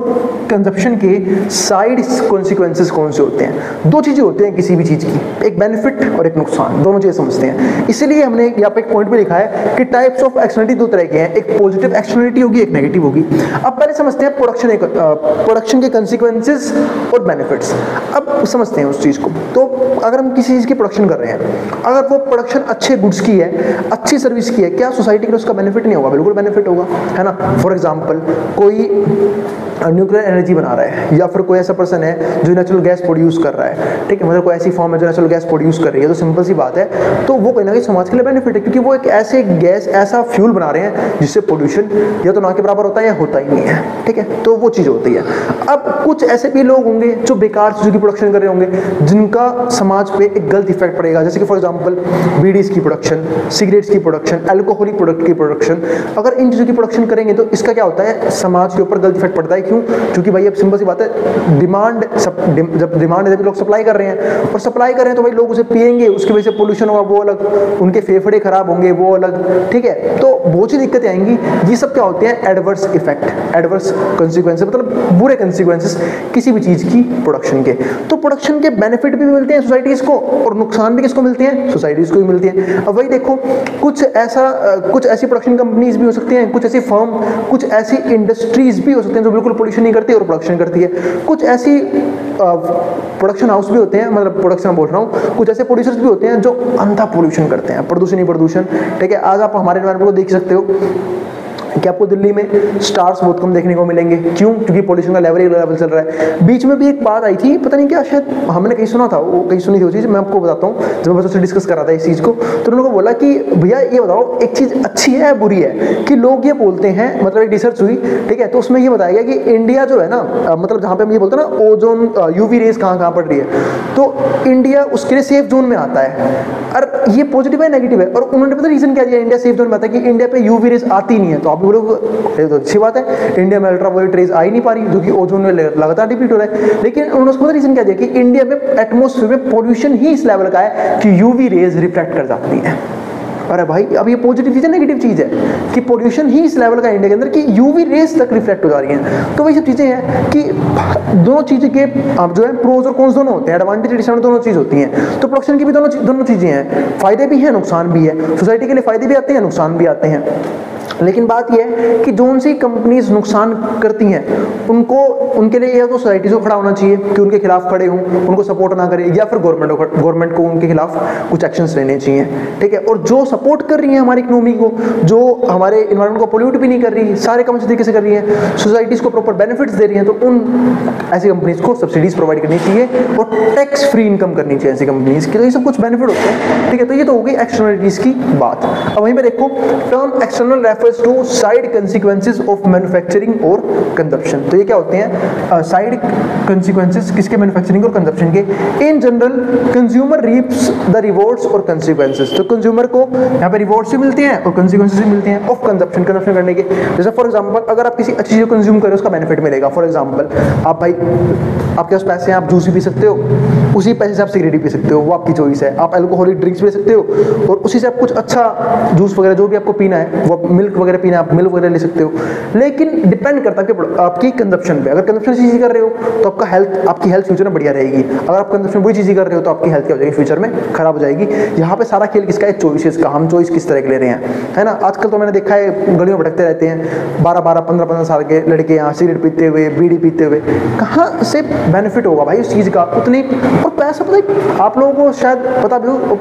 A: कंजप्शन के साइड कॉन्सिक्वेंसेज कौन से होते हैं। 2 चीजें होती हैं किसी भी चीज की, एक बेनिफिट और एक नुकसान, दोनों चीजें समझते हैं। इसीलिए हमने यहाँ पे एक पॉइंट भी लिखा है कि टाइप्स ऑफ एक्सटर्नलिटी 2 तरह के हैं, एक पॉजिटिव एक्सटर्नलिटी होगी, एक नेगेटिव होगी। अब पहले समझते हैं प्रोडक्शन के कंसिक्वेंसेज और बेनिफिट्स। अब समझते हैं उस चीज को। तो अगर हम किसी चीज की प्रोडक्शन कर रहे हैं, अगर वो प्रोडक्शन अच्छे गुड्स की है, अच्छी सर्विस की है, क्या सोसाइटी के लिए उसका बेनिफिट नहीं होगा? बिल्कुल बेनिफिट होगा, है ना। फॉर एग्जांपल कोई न्यूक्लियर एनर्जी बना रहा है, या फिर कोई ऐसा पर्सन है जो नेचुरल गैस प्रोड्यूस कर रहा है, ठीक है, मतलब कोई ऐसी फॉर्म है जो नेचुरल गैस प्रोड्यूस कर रही है, तो सिंपल सी बात है, तो वो कहीं ना कहीं समाज के लिए बेनिफिट है, क्योंकि वो एक ऐसे गैस, ऐसा फ्यूल बना रहे हैं जिससे पोल्यूशन या तो ना के बराबर होता है या होता ही नहीं है, ठीक है। तो वो चीज़ होती है। अब कुछ ऐसे भी लोग होंगे जो बेकार चीज़ों की प्रोडक्शन कर रहे होंगे, जिनका समाज पे एक गलत इफेक्ट पड़ेगा, जैसे कि फॉर एग्जांपल बीडीज की प्रोडक्शन, सिगरेट्स की प्रोडक्शन, अल्कोहलिक प्रोडक्ट की प्रोडक्शन। अगर इन चीज़ों की प्रोडक्शन करेंगे तो इसका क्या होता है, समाज के ऊपर गलत इफेक्ट पड़ता है। क्यों? क्योंकि भाई अब सिंपल सी बात है, डिमांड जब डिमांड है, लोग सप्लाई कर रहे हैं, और सप्लाई कर रहे हैं तो भाई लोग उसे पिएंगे, उसकी वजह से पोल्यूशन होगा, वो अलग, उनके फेफड़े खराब होंगे, वो अलग, ठीक है। तो बहुत सी दिक्कतें आएंगी। ये सब क्या होते हैं, एडवर्स इफेक्ट, एडवर्स कंसिक्वेंसेस, मतलब बुरे कंसिक्वेंसेस किसी भी चीज़ की प्रोडक्शन के। तो प्रोडक्शन के बेनिफिट भी मिलते हैं सोसाइटीज़ को, और नुकसान भी किसको मिलते हैं, सोसाइटीज़ को भी मिलती हैं। अब वही देखो, कुछ ऐसी प्रोडक्शन कंपनीज भी हो सकती हैं, कुछ ऐसी फर्म, कुछ ऐसी इंडस्ट्रीज भी हो सकते हैं जो बिल्कुल पोल्यूशन नहीं करती और प्रोडक्शन करती है। कुछ ऐसी प्रोडक्शन हाउस भी होते हैं, मतलब प्रोडक्शन बोल रहा हूँ, कुछ ऐसे प्रोड्यूसर्स भी होते हैं जो अंधा पोल्यूशन करते हैं, प्रदूषण ही प्रदूषण, ठीक है। आज आप हमारे एनवायरमेंट को देख सकते हो, कि आपको दिल्ली में स्टार्स बहुत कम देखने को मिलेंगे। क्यों? क्योंकि पोल्यूशन का लेवल चल रहा है। बीच में भी एक बात आई थी, पता नहीं क्या, शायद हमने कहीं सुना था, वो कहीं सुनी थी वो चीज़, मैं आपको बताता हूँ। जब मैं बच्चों से डिस्कस कर रहा था इस चीज़ को, तो उन्होंने बोला कि भैया ये बताओ एक चीज़ अच्छी है बुरी है, कि लोग ये बोलते हैं, मतलब एक रिसर्च हुई, ठीक है, तो उसमें ये बताया गया कि इंडिया जो है ना, मतलब जहाँ पे हम ये बोलते हैं ना ओजोन यूवी रेज कहाँ पड़ रही है, तो इंडिया उसके लिए सेफ जोन में आता है। और ये पॉजिटिव है नेगेटिव है? और उन्होंने पता रीजन क्या दिया इंडिया सेफ जोन में आता है, कि इंडिया पे यूवी रेज आती नहीं है। तो आप बोलोगे तो अच्छी बात है, इंडिया में अल्ट्रावायलेट रेज आ ही नहीं पा रही, जो कि ओजोन में लगातार डिप्लीट हो रहा है। लेकिन उन्होंने उसको रीजन क्या दिया कि इंडिया में एटमॉस्फेयर में पॉल्यूशन ही इस लेवल का है कि यूवी रेज रिफ्लेक्ट कर जाती है। अरे भाई, अब ये पॉजिटिव चीज़ है नेगेटिव चीज़ है कि पॉल्यूशन ही इस लेवल का इंडिया के अंदर कि यूवी रेज तक रिफ्लेक्ट हो जा रही हैं। तो वही सब चीज़ें हैं कि दोनों चीज़ें के अब जो है प्रोज और कॉन्स दोनों होते हैं, एडवांटेज डिसएडवांटेज दोनों चीज़ होती हैं। तो प्रोडक्शन की भी दोनों चीज़ें हैं, फायदे भी हैं नुकसान भी है। सोसाइटी के लिए फायदे भी आते हैं नुकसान भी आते हैं। लेकिन बात यह है कि जो सी कंपनीज नुकसान करती हैं उनको, उनके लिए या तो सोसाइटी को खड़ा होना चाहिए कि उनके खिलाफ खड़े हों, उनको सपोर्ट ना करें, या फिर गवर्नमेंट को उनके खिलाफ कुछ एक्शंस लेने चाहिए, ठीक है। और जो सपोर्ट कर रही है हमारी इकोनॉमी को, जो हमारे इन्वायरमेंट को पोल्यूट भी नहीं कर रही, सारे काम अच्छे तरीके से कर रही है, सोसाइटीज़ को प्रॉपर बेनिफिट्स दे रही हैं, तो उन ऐसी कंपनीज को सब्सिडीज प्रोवाइड करनी चाहिए और टैक्स फ्री इनकम करनी चाहिए ऐसी कंपनीज की। तो ये सब कुछ बेनिफिट होते हैं, ठीक है। तो ये तो हो गई एक्सटर्नलिटीज़ की बात। अब वहीं पर देखो, term external refers to side consequences of manufacturing और कंजप्शन। तो ये क्या होते हैं साइड कंसिक्वेंसेस किसके? मैन्युफैक्चरिंग और कंजप्शन के। In general consumer reaps the rewards और कंसिक्वेंसेस। तो कंज्यूमर को यहाँ पे रिवॉर्ड्स भी मिलते हैं और कंसिक्वेंसेस भी मिलते हैं ऑफ कंजप्शन करने के। जैसे फॉर एग्जांपल, अगर आप किसी अच्छी चीज़ को कंज्यूम करें उसका बेनिफिट मिलेगा। फॉर एग्जांपल, आप भाई आपके पास पैसे हैं, आप जूस भी पी सकते हो, उसी पैसे से आप सिगरेट भी पी सकते हो, वो आपकी चॉइस है। आप अल्कोहलिक ड्रिंक्स भी ले सकते हो और उसी से आप कुछ अच्छा जूस वगैरह जो भी आपको पीना है, वो मिल्क वगैरह पीना है, आप मिल्क वगैरह ले सकते हो। लेकिन डिपेंड करता है कि आपकी कंजप्शन पे। अगर कंजप्शन अच्छी चीज़ कर रहे हो तो आपकी हेल्थ फ्यूचर में बढ़िया रहेगी। अगर आप कंजप्शन बुरी चीज़ कर रहे हो तो आपकी हेल्थ क्या हो जाएगी, फ्यूचर में खराब हो जाएगी। यहाँ पे सारा खेल किसका है? चॉइसेस का। हम चॉइस किस तरह के ले रहे हैं, है ना। आजकल तो मैंने देखा है गलियों में भटकते रहते हैं 12-12, 15-15 साल के लड़के यहाँ सिगरेट पीते हुए, बीड़ी पीते हुए। कहाँ से बेनिफिट होगा भाई उस चीज़ का? उतनी और पैसा पता है आप लोगों को शायद पता भी हो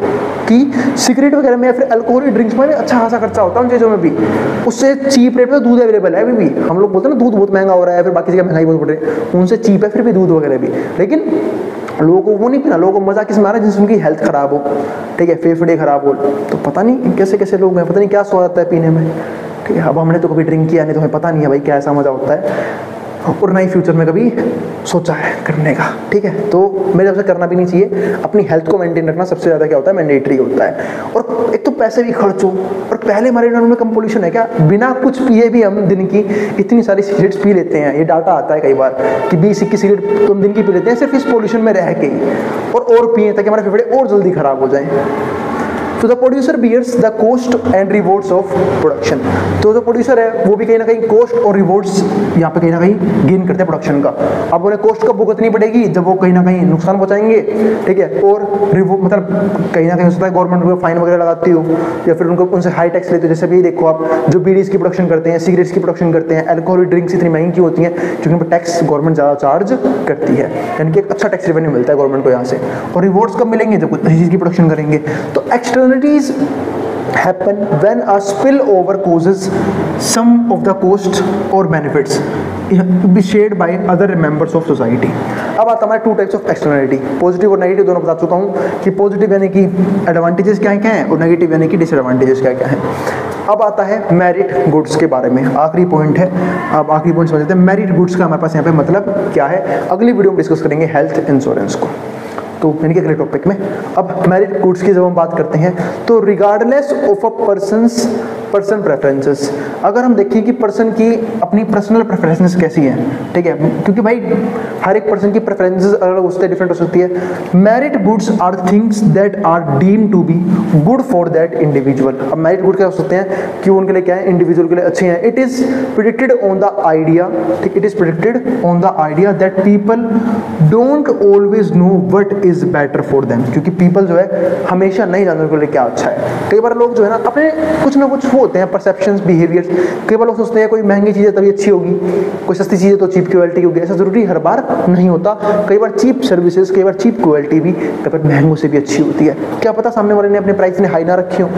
A: कि सिगरेट वगैरह में या फिर अल्कोहलिक ड्रिंक्स में भी अच्छा खासा खर्चा होता है उन चीज़ों में भी। उससे चीप रेट में दूध अवेलेबल है अभी भी। हम लोग बोलते हैं ना दूध बहुत महंगा हो रहा है, फिर बाकी जगह महंगाई बहुत बढ़ रही है, उनसे चीप है फिर भी दूध वगैरह भी। लेकिन लोगों को वो नहीं पीना, लोगों को मजा किस में आ रहा है? जिससे उनकी हेल्थ खराब हो, ठीक है, फेफड़े खराब हो। तो पता नहीं कैसे कैसे लोग हैं, पता नहीं क्या स्वाद आता है पीने में, ठीक है। अब हमने तो कभी ड्रिंक किया नहीं तो हमें पता नहीं है भाई क्या ऐसा मजा होता है, और ना ही फ्यूचर में कभी सोचा है करने का, ठीक है। तो मेरे हिसाब से करना भी नहीं चाहिए। अपनी हेल्थ को मेंटेन रखना सबसे ज़्यादा क्या होता है, मैंडेटरी होता है। और एक तो पैसे भी खर्च हो, और पहले हमारे इन्वायरमेंट में कम पोल्यूशन है क्या? बिना कुछ पिए भी हम दिन की इतनी सारी सिगरेट्स पी लेते हैं। ये डाटा आता है कई बार कि 20-21 सिगरेट तो हम दिन की पी लेते हैं सिर्फ इस पोल्यूशन में रह के, और पिए ताकि हमारे फेफड़े और जल्दी खराब हो जाएं। तो the producer bears the cost and rewards of production. तो जो प्रोड्यूसर है वो भी कहीं ना कहीं कॉस्ट और रिवॉर्ड्स यहाँ पे कहीं ना कहीं गेन करते हैं प्रोडक्शन का। अब उन्हें कॉस्ट कब भुगतनी पड़ेगी? जब वो कहीं ना कहीं नुकसान पहुंचाएंगे, ठीक है। और मतलब कहीं ना कहीं हो सकता है गवर्नमेंट को फाइन वगैरह लगाती हो, या फिर उनको उनसे हाई टैक्स लेते हो। जैसे भी देखो आप, जो बीडीज की प्रोडक्शन करते हैं, सिगरेट्स की प्रोडक्शन करते हैं, अल्कोहलिक ड्रिंक्स इतनी महंगी होती हैं क्योंकि उन पर टैक्स गवर्नमेंट ज़्यादा चार्ज करती है, यानी कि एक अच्छा टैक्स रेवेन्यू मिलता है गवर्नमेंट को यहाँ से। और रिवॉर्ड्स कब मिलेंगे? जब कुछ अच्छी चीज़ की प्रोडक्शन करेंगे। तो externalities happen when a spillover causes some of the cost or benefits be shared by other members of society। अब आता है 2 टाइप्स ऑफ एक्सटर्नलिटी, पॉजिटिव और नेगेटिव दोनों बता चुका हूँ कि पॉजिटिव यानी कि एडवांटेजेस क्या हैं और नेगेटिव यानी कि डिसएडवांटेजेस क्या हैं। अब आता है मेरिट गुड्स के बारे में, आखिरी पॉइंट है। अब आखिरी पॉइंट समझते हैं मेरिट गुड्स का हमारे पास यहाँ पे मतलब क्या है। अगली वीडियो में डिस्कस करेंगे हेल्थ इंश्योरेंस को, तो यानी कि अगले टॉपिक में। अब मेरिट गुड्स की जब हम बात करते हैं तो regardless of a person preferences, अगर हम देखें कि पर्सन की अपनी पर्सनल प्रेफरेंसेस कैसी हैं, ठीक है, क्योंकि भाई हर एक पर्सन की प्रेफरेंसेस अलग हो सकती है, डिफरेंट हो सकती है। Merit goods are things that are deemed to be good for that individual. अब मेरिट गुड क्या हो सकते हैं कि उनके लिए क्या है, इंडिविजुअल के लिए अच्छे हैं। It is predicted on the idea, it is predicted on the idea that people don't always know what is better for them, क्योंकि पीपल जो है हमेशा नहीं जानते उनके लिए क्या अच्छा है। कई बार लोग जो है ना अपने कुछ ना कुछ वो होते हैं परसेप्शंस, बिहेवियर्स। कई बार लोग सोचते हैं कोई महंगी चीज़ है तभी अच्छी होगी, कोई सस्ती चीज़ है तो चीप क्वालिटी होगी। ऐसा जरूरी हर बार नहीं होता। कई बार चीप सर्विसेज, कई बार चीप क्वालिटी भी कई बार महंगों से भी अच्छी होती है। क्या पता सामने वाले ने अपने प्राइस ने हाई ना रखी हो,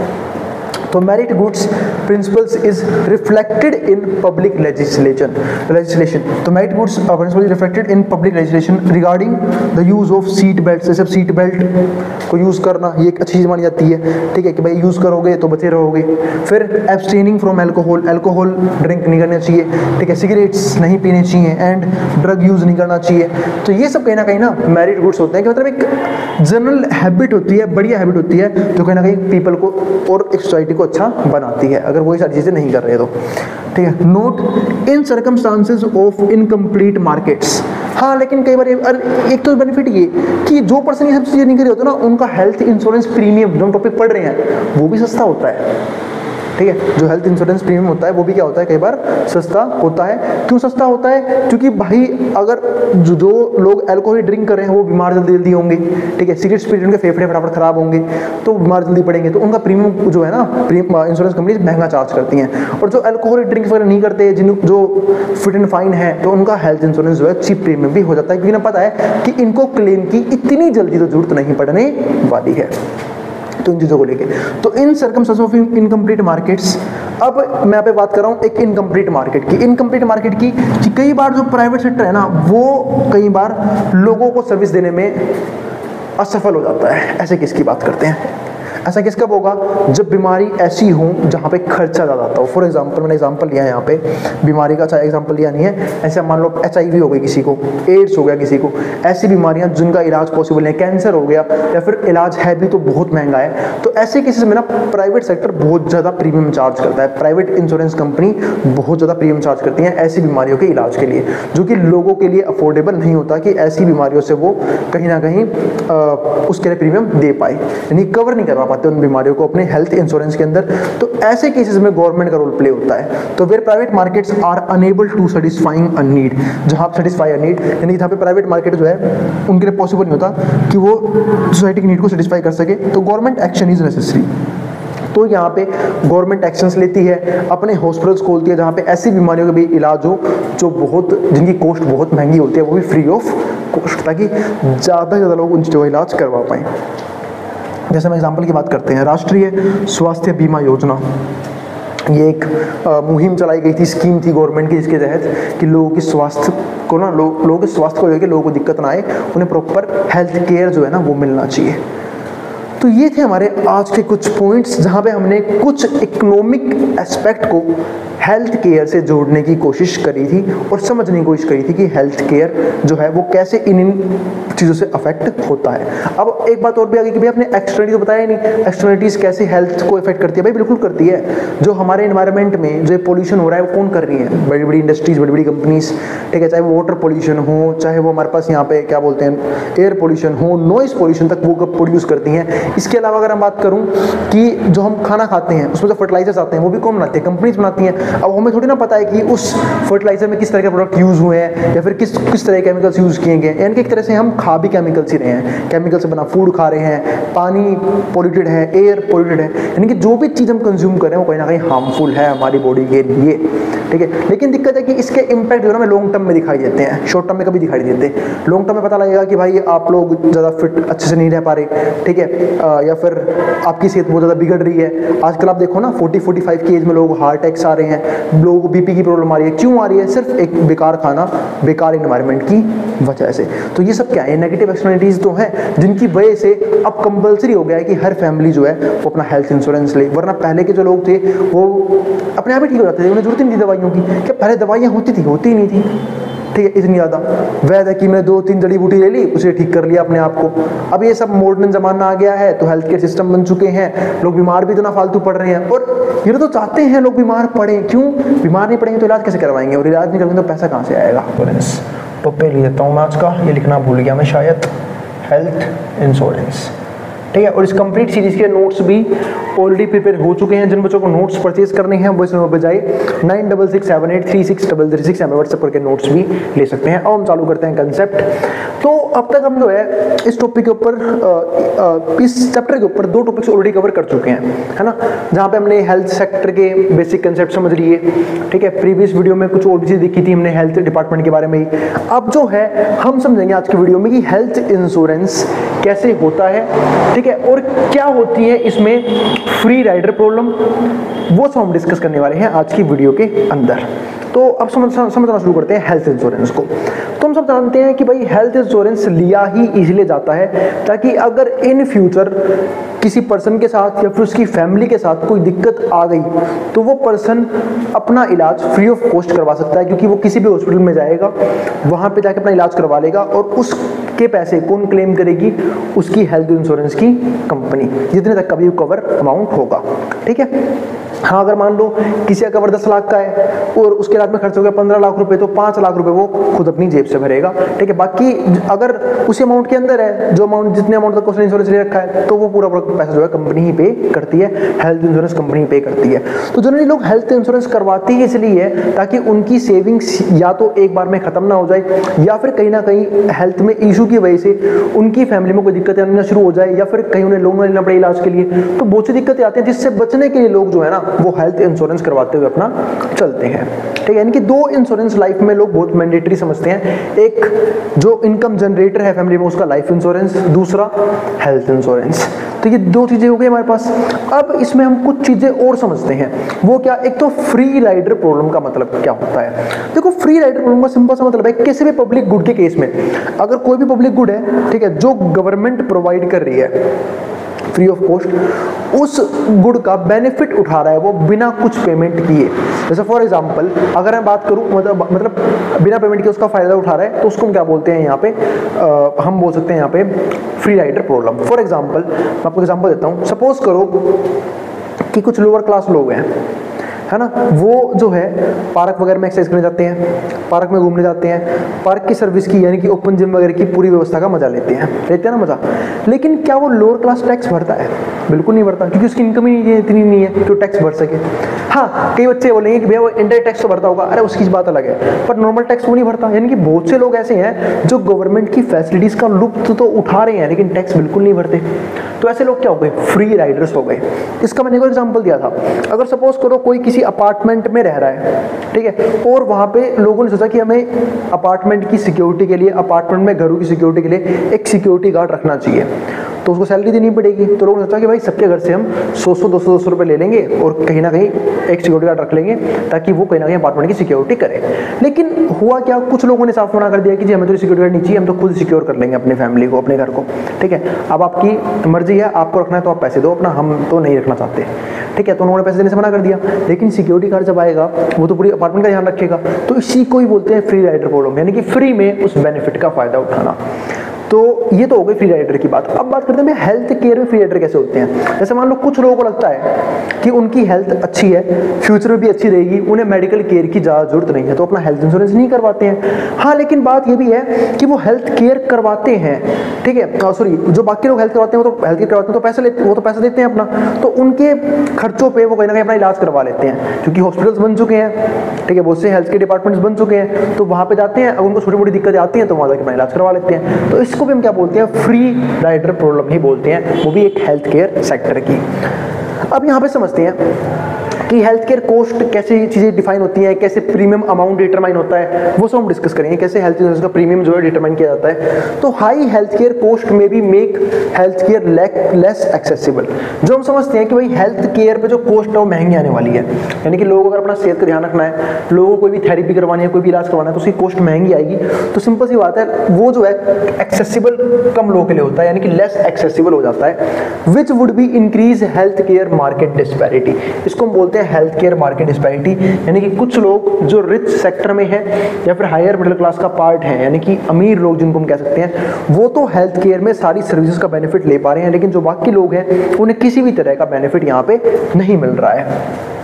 A: तो merit goods principles is reflected in public legislation. तो merit goods principle is reflected in public legislation regarding the use of seat belt. जैसे सीट बेल्ट को यूज करना ये एक अच्छी चीज मानी जाती है, ठीक है, कि भाई यूज करोगे तो बचे रहोगे। फिर abstaining from alcohol, alcohol drink नहीं करना चाहिए, ठीक है, सिगरेट्स नहीं पीने चाहिए एंड ड्रग यूज नहीं करना चाहिए। तो ये सब कहीं ना मेरिट गुड्स होते हैं कि मतलब एक जनरल हैबिट होती है, बढ़िया हैबिट होती है जो कहीं ना कहीं पीपल को और एक सोसाइटी को अच्छा बनाती है, अगर वो ये सारी चीजें नहीं कर रहे तो, ठीक है। Note in circumstances of incomplete markets. हाँ, लेकिन कई बार एक तो बेनिफिट ये कि जो पर्सन ये सब चीजें नहीं कर रहे होते ना, उनका हेल्थ इंश्योरेंस प्रीमियम जो हम टॉपिक पढ़ रहे हैं वो भी सस्ता होता है, ठीक है। जो हेल्थ इंश्योरेंस प्रीमियम होता है वो भी क्या होता है, कई बार सस्ता होता है। क्यों सस्ता होता है? क्योंकि भाई अगर जो लोग अल्कोहल ड्रिंक कर रहे हैं वो बीमार जल्दी होंगे, ठीक है, सिगरेट्स पी उनके फेफड़े फटाफट खराब होंगे तो बीमार जल्दी पड़ेंगे, तो उनका प्रीमियम जो है ना, इंश्योरेंस कंपनी महंगा चार्ज करती हैं। और जो अल्कोहल ड्रिंक्स वगैरह नहीं करते, जो फिट एंड फाइन है, तो उनका हेल्थ इंश्योरेंस जो है चीप प्रीमियम भी हो जाता है, क्योंकि ना पता है कि इनको क्लेम की इतनी जल्दी तो जरूरत नहीं पड़ने वाली है। तो इन चीजों को लेके, तो इन सर्कमस्टेंसेस ऑफ इनकम्प्लीट मार्केट्स, अब मैं यहाँ पे बात कर रहा हूँ एक इनकम्प्लीट मार्केट की। इनकम्प्लीट मार्केट की कि कई बार जो प्राइवेट सेक्टर है ना, वो कई बार लोगों को सर्विस देने में असफल हो जाता है। ऐसे किसकी बात करते हैं? ऐसा किस कब होगा? जब बीमारी ऐसी हो जहाँ पे खर्चा ज़्यादा आता हो। फॉर एग्जांपल, मैंने एग्जांपल लिया है यहाँ पे बीमारी का, अच्छा एग्जांपल लिया नहीं है, ऐसे मान लो HIV हो गई किसी को, एड्स हो गया किसी को, ऐसी बीमारियाँ जिनका इलाज पॉसिबल नहीं है, कैंसर हो गया, या फिर इलाज है भी तो बहुत महंगा है, तो ऐसे केसेस में ना प्राइवेट सेक्टर बहुत ज़्यादा प्रीमियम चार्ज करता है। प्राइवेट इंश्योरेंस कंपनी बहुत ज़्यादा प्रीमियम चार्ज करती हैं ऐसी बीमारियों के इलाज के लिए, जो कि लोगों के लिए अफोर्डेबल नहीं होता कि ऐसी बीमारियों से वो कहीं ना कहीं उसके लिए प्रीमियम दे पाए, यानी कवर नहीं करवा पाते उन बीमारियों को अपने हेल्थ इंश्योरेंस के अंदर। तो ऐसे केसेस में गवर्नमेंट का रोल प्ले होता है। तो where private markets are unable to satisfying a need, जहां सेटिस्फाई अ नीड, यानी जहां पे प्राइवेट मार्केट जो है उनके लिए पॉसिबल नहीं होता कि वो सोसाइटी की नीड को सेटिस्फाई कर सके, तो गवर्नमेंट एक्शन इज नेसेसरी। तो यहाँ पे गवर्नमेंट एक्शंस लेती है, अपने हॉस्पिटल्स खोलती है जहाँ पे ऐसी बीमारियों का भी इलाज हो जो बहुत, जिनकी कॉस्ट बहुत महंगी होती है, वो भी फ्री ऑफ कॉस्ट, ताकि ज़्यादा से ज़्यादा लोग उन चीज़ों का इलाज करवा पाएँ। जैसे हम एग्जाम्पल की बात करते हैं, राष्ट्रीय स्वास्थ्य बीमा योजना, ये एक मुहिम चलाई गई थी, स्कीम थी गवर्नमेंट की, जिसके तहत कि लोगों की स्वास्थ्य को ना, लोगों के स्वास्थ्य को लेकर लोगों को दिक्कत ना आए, उन्हें प्रॉपर हेल्थ केयर जो है ना वो मिलना चाहिए। तो ये थे हमारे आज के कुछ पॉइंट्स, जहाँ पे हमने कुछ इकोनॉमिक एस्पेक्ट को हेल्थ केयर से जोड़ने की कोशिश करी थी और समझने की कोशिश करी थी कि हेल्थ केयर जो है वो कैसे इन चीज़ों से अफेक्ट होता है। अब एक बात और भी आ गई कि भाई अपने एक्सटर्नलिटी तो बताया नहीं, एक्सटर्नलिटीज़ कैसे हेल्थ को इफेक्ट करती है। भाई बिल्कुल करती है। जो हमारे एनवायरनमेंट में जो पोल्यूशन हो रहा है वो कौन कर रही है? बड़ी बड़ी इंडस्ट्रीज, बड़ी बड़ी कंपनीज, ठीक है, चाहे वो वाटर पोल्यूशन हो, चाहे वो हमारे पास यहाँ पे क्या बोलते हैं एयर पोल्यूशन हो, नॉइस पोल्यूशन तक वो कब प्रोड्यूस करती हैं। इसके अलावा अगर हम बात करूँ कि जो हम खाना खाते हैं उसमें जो फर्टिलाइजर्स आते हैं वो भी कौन बनाते हैं? कंपनीज बनाती हैं। अब हमें थोड़ी ना पता है कि उस फर्टिलाइजर में किस तरह के प्रोडक्ट यूज़ हुए हैं या फिर किस तरह के केमिकल्स यूज़ किए गए, यानी कि एक तरह से हम खा भी केमिकल्स ही रहे हैं, केमिकल से बना फूड खा रहे हैं, पानी पोल्यूटेड है, एयर पोल्यूटेड है, यानी कि जो भी चीज़ हम कंज्यूम कर रहे हैं वो कहीं ना कहीं हार्मफुल है हमारी बॉडी के लिए, ठीक है। लेकिन दिक्कत है कि इसके इम्पैक्ट जो है ना हमें लॉन्ग टर्म में दिखाई देते हैं, शॉर्ट टर्म में कभी दिखाई नहीं देते। लॉन्ग टर्म में पता लगेगा कि भाई आप लोग ज़्यादा फिट अच्छे से नहीं रह पा रहे, ठीक है, या फिर आपकी सेहत बहुत ज़्यादा बिगड़ रही है। आजकल आप देखो ना 40-45 की एज में लोग हार्ट अटैक्स आ रहे हैं, लोगों को बीपी की प्रॉब्लम आ रही है। क्यों आ रही है? सिर्फ एक बेकार खाना, बेकार एनवायरनमेंट की वजह से। तो ये सब क्या है? नेगेटिव एक्सटर्नलिटीज तो हैं जिनकी वजह से अब कंपलसरी हो गया है कि हर फैमिली जो है वो अपना हेल्थ इंश्योरेंस ले, वरना पहले के जो लोग थे वो अपने आप ही ठीक हो जाते थे, उन्हें जरूरत ही नहीं थी दवाइयों की। क्या पहले दवाइयाँ होती थी? होती ही नहीं थी, ठीक है, इतनी ज़्यादा। वैद है कि मैंने 2-3 जड़ी बूटी ले ली, उसे ठीक कर लिया अपने आप को। अब ये सब मॉडर्न जमाना आ गया है तो हेल्थ केयर सिस्टम बन चुके हैं, लोग बीमार भी इतना फालतू पड़ रहे हैं। और ये तो चाहते हैं लोग बीमार पड़े, क्यों? बीमार नहीं पड़ेंगे तो इलाज कैसे करवाएंगे, और इलाज नहीं करेंगे तो पैसा कहाँ से आएगा? टॉपिक ले लेता हूँ मैं आज का, ये लिखना भूल गया मैं शायद, हेल्थ इंश्योरेंस, ठीक है। और इस कंप्लीट सीरीज के नोट्स भी ऑलरेडी प्रिपेयर हो चुके हैं। जिन बच्चों को नोट्स परचेज करने हैं वो इस नंबर पर जाए 9667836336 हमें व्हाट्सएप करके नोट्स भी ले सकते हैं। अब हम चालू करते हैं कंसेप्ट। तो अब तक हम जो है इस टॉपिक के ऊपर, इस चैप्टर के ऊपर 2 टॉपिक्स ऑलरेडी कवर कर चुके हैं, है ना, जहाँ पे हमने हेल्थ सेक्टर के बेसिक कंसेप्ट समझ लिए, ठीक है। प्रीवियस वीडियो में कुछ और भी चीज़ देखी थी हमने हेल्थ डिपार्टमेंट के बारे में ही। अब जो है हम समझेंगे आज की वीडियो में कि हेल्थ इंश्योरेंस कैसे होता है, ठीक है। और क्या होती है इसमें फ्री राइडर प्रॉब्लम, वो सब हम डिस्कस करने वाले हैं आज की वीडियो के अंदर। तो अब समझना शुरू करते हैं हेल्थ इंश्योरेंस को। तो हम सब जानते हैं कि भाई हेल्थ इंश्योरेंस लिया ही इसलिए जाता है ताकि अगर इन फ्यूचर किसी पर्सन के साथ या फिर उसकी फैमिली के साथ कोई दिक्कत आ गई तो वो पर्सन अपना इलाज फ्री ऑफ कॉस्ट करवा सकता है, क्योंकि वो किसी भी हॉस्पिटल में जाएगा, वहां पे जाके अपना इलाज करवा लेगा और उसके पैसे कौन क्लेम करेगी? उसकी हेल्थ इंश्योरेंस की कंपनी, जितने तक का भी कवर अमाउंट होगा। ठीक है। हाँ, अगर मान लो किसी का कवर 10 लाख का है और उसके इलाज में खर्च हो गया 15 लाख रुपए, तो 5 लाख रुपए वो खुद अपनी जेब से भरेगा। ठीक है। बाकी अगर उसी अमाउंट के अंदर है, जो अमाउंट जितने अमाउंट तक उसने इंश्योरेंस ले रखा है, तो वो पूरा पैसा जो है कंपनी ही पे करती है, हेल्थ इंश्योरेंस कंपनी पे करती है। तो जनरली लोग हेल्थ इंश्योरेंस करवाते ही इसलिए है ताकि उनकी सेविंग्स या तो एक बार में खत्म ना हो जाए, या फिर कहीं ना कहीं हेल्थ में इशू की वजह से उनकी फैमिली में कोई दिक्कतें आना शुरू हो जाए, या फिर कहीं उन्हें लोन लेना पड़े इलाज के लिए। तो बहुत सी दिक्कतें आती हैं जिससे बचने के लिए लोग जो है ना वो हेल्थ इंश्योरेंस करवाते हुए अपना चलते हैं। ठीक है। यानी कि 2 इंश्योरेंस लाइफ में लोग बहुत मैंडेटरी समझते हैं, एक जो इनकम जनरेटर है फैमिली में उसका लाइफ इंश्योरेंस, दूसरा हेल्थ इंश्योरेंस। तो ये 2 चीजें हो गई हमारे पास। अब इसमें हम कुछ चीजें और समझते हैं, वो क्या? एक तो फ्री राइडर प्रॉब्लम का मतलब क्या होता है। देखो, फ्री राइडर प्रॉब्लम का सिंपल सा मतलब है किसी भी पब्लिक गुड के केस में अगर कोई भी पब्लिक गुड है, ठीक है, जो गवर्नमेंट प्रोवाइड कर रही है फ्री ऑफ कॉस्ट, उस गुड का बेनिफिट उठा रहा है वो बिना कुछ पेमेंट किए। जैसे फॉर एग्जांपल अगर मैं बात करूं मतलब बिना पेमेंट के उसका फायदा उठा रहा है, तो उसको हम क्या बोलते हैं यहाँ पे? हम बोल सकते हैं यहाँ पे free rider problem. For example मैं आपको एग्जांपल देता हूँ। सपोज करो कि कुछ लोअर क्लास लोग हैं, है ना, वो जो है पार्क वगैरह में एक्सरसाइज करने जाते हैं, पार्क में घूमने जाते हैं, पार्क की सर्विस की यानी कि ओपन जिम वगैरह की पूरी व्यवस्था का मजा लेते हैं ना मजा। लेकिन क्या वो लोअर क्लास टैक्स भरता है? बिल्कुल नहीं भरता, क्योंकि उसकी इनकम ही इतनी नहीं है कि वो टैक्स भर सके। हाँ, कई बच्चे बोलेंगे कि भैया वो इंडायरेक्ट टैक्स तो भरता होगा, अरे उसकी बात अलग है, पर नॉर्मल टैक्स वो नहीं भरता। यानी कि बहुत से लोग ऐसे हैं जो गवर्नमेंट की फैसिलिटीज का लुत्फ तो उठा रहे हैं लेकिन टैक्स बिल्कुल नहीं भरते। तो ऐसे लोग क्या हो गए? फ्री राइडर्स हो गए। इसका मैंने एक एग्जांपल दिया था। अगर सपोज करो कोई किसी अपार्टमेंट में रह रहा है, ठीक है, और वहां पे लोगों ने सोचा कि हमें अपार्टमेंट की सिक्योरिटी के लिए, अपार्टमेंट में घरों की सिक्योरिटी के लिए एक सिक्योरिटी गार्ड रखना चाहिए, तो उसको सैलरी देनी पड़ेगी। तो लोगों ने सोचा कि भाई सबके घर से हम 100-200 रुपए ले लेंगे और कहीं ना कहीं एक सिक्योरिटी गार्ड रख लेंगे ताकि वो कहीं ना कहीं अपार्टमेंट की सिक्योरिटी करे। लेकिन हुआ क्या? कुछ लोगों ने साफ मना कर दिया कि जी हमें तो सिक्योरिटी गार्ड नहीं चाहिए, हम तो खुद सिक्योर कर लेंगे अपनी फैमिली को, अपने घर को। ठीक है, अब आपकी मर्जी है, आपको रखना है तो आप पैसे दो अपना, हम तो नहीं रखना चाहते। ठीक है, तो उन्होंने पैसे देने से मना कर दिया। लेकिन सिक्योरिटी गार्ड जब आएगा वो तो पूरी अपार्टमेंट का ध्यान रखेगा। तो इसी को ही बोलते हैं फ्री राइडर प्रॉब्लम, यानी कि फ्री में उस बेनिफिट का फायदा उठाना। तो ये तो हो गई फ्री राइडर की बात। अब बात करते हैं हेल्थ केयर में फ्री राइडर कैसे होते हैं। जैसे मान लो कुछ लोगों को लगता है कि उनकी हेल्थ अच्छी है, फ्यूचर में भी अच्छी रहेगी, उन्हें मेडिकल केयर की ज़्यादा जरूरत नहीं है, तो अपना हेल्थ इंश्योरेंस नहीं करवाते हैं। हाँ, लेकिन बात ये भी है कि वो हेल्थ केयर करवाते हैं, ठीक है, सॉरी, जो बाकी लोग हेल्थ करवाते हैं वो तो हेल्थ केयर करवाते हैं, तो पैसा देते हैं अपना, तो उनके खर्चों पर वो कहीं ना कहीं अपना इलाज करवा लेते हैं, क्योंकि हॉस्पिटल्स बन चुके हैं, ठीक है, बहुत से हेल्थ केयर डिपार्टमेंट्स बन चुके हैं, तो वहाँ पे जाते हैं, उनको छोटी मोटी दिक्कतें आती हैं तो वहाँ जाकर अपना इलाज करवा लेते हैं। तो इसको भी हम क्या बोलते हैं? फ्री राइडर प्रॉब्लम ही बोलते हैं, वो भी एक हेल्थ केयर सेक्टर की। अब यहाँ पे समझते हैं कि हेल्थ केयर कॉस्ट कैसे चीज़ें डिफाइन होती हैं, कैसे प्रीमियम अमाउंट डिटरमाइन होता है, वो सब हम डिस्कस करेंगे, कैसे हेल्थ इंश्योरेंस का प्रीमियम जो है डिटरमाइन किया जाता है। तो हाई हेल्थ केयर कॉस्ट में भी make health care less accessible. जो हम समझते हैं कि भाई हेल्थ केयर पे जो कॉस्ट है वो महंगी आने वाली है, यानी कि लोगों को अगर अपना सेहत का ध्यान रखना है, लोगों को कोई भी थेरेपी करवानी है, कोई भी इलाज करवाना है, तो उसकी कॉस्ट महंगी आएगी। तो सिंपल सी बात है, वो जो है एक्सेसिबल कम लोगों के लिए होता है, यानी कि लेस एक्सेसिबल हो जाता है, which would be increase health care market disparity. इसको हम बोलते हैं हेल्थ केयर मार्केट डिस्पैरिटी, यानी कि कुछ लोग जो रिच सेक्टर में है या फिर हायर मिडिल क्लास का पार्ट है, यानी कि अमीर लोग जिनको हम कह सकते हैं, वो तो हेल्थ केयर में सारी सर्विसेज का बेनिफिट ले पा रहे हैं, लेकिन जो बाकी लोग हैं उन्हें किसी भी तरह का बेनिफिट यहाँ पे नहीं मिल रहा है।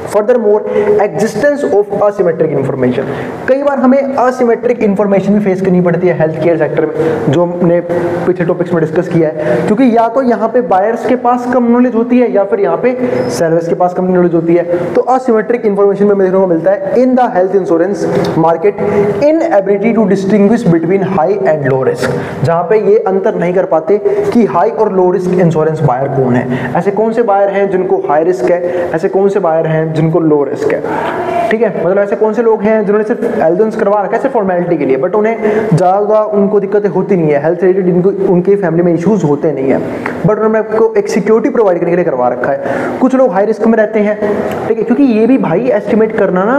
A: Furthermore existence of asymmetric information, कई बार हमें असिमेट्रिक इंफॉर्मेशन भी फेस करनी पड़ती है हेल्थ केयर सेक्टर में, जो हमने पिछले टॉपिक्स में डिस्कस किया है, क्योंकि या तो यहाँ पे बायर्स के पास कम नॉलेज होती है या फिर यहाँ पे सेलर्स के पास कम नॉलेज होती है। तो असिमेट्रिक इंफॉर्मेशन में देखने को मिलता है in the health insurance market inability to distinguish between high and low risk, जहाँ पे ये अंतर नहीं कर पाते कि हाई और लो रिस्क इंश्योरेंस बायर कौन है। ऐसे कौन से बायर हैं जिनको हाई रिस्क है, ऐसे कौन से बायर हैं जिनको लो रिस्क है, ठीक है। मतलब ऐसे कौन से लोग हैं जिन्होंने सिर्फ एल्डोंस करवा रखा है सिर्फ फॉर्मेलिटी के लिए, बट उन्हें ज़्यादा उनको दिक्कतें होती नहीं है, हेल्थ रिलेटेड इनको उनके फैमिली में इश्यूज होते नहीं है, बट उन्होंने आपको एक सिक्योरिटी प्रोवाइड करने के लिए करवा रखा है। कुछ लोग हाई रिस्क में रहते हैं, ठीक है, क्योंकि ये भी भाई एस्टिमेट करना ना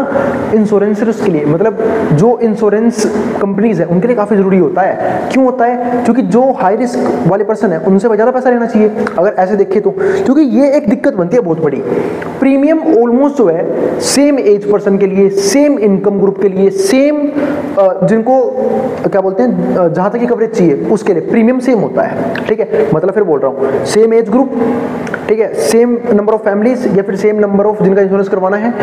A: इंश्योरेंस रिस्क के लिए, मतलब जो इंश्योरेंस कंपनीज है उनके लिए काफ़ी ज़रूरी होता है। क्यों होता है? क्योंकि जो हाई रिस्क वाले पर्सन है उनसे ज़्यादा पैसा लेना चाहिए अगर ऐसे देखें तो, क्योंकि ये एक दिक्कत बनती है बहुत बड़ी। प्रीमियम ऑलमोस्ट जो है सेम एज पर्सन के लिए, सेम इनकम ग्रुप के लिए, सेम जिनको क्या बोलते हैं जहां तक की कवरेज चाहिए उसके लिए प्रीमियम सेम होता है, ठीक है। मतलब फिर बोल रहा हूँ सेम एज ग्रुप, ठीक है, सेम नंबर ऑफ फैमिलीज या फिर सेम नंबर ऑफ जिनका इंश्योरेंस करवाना है,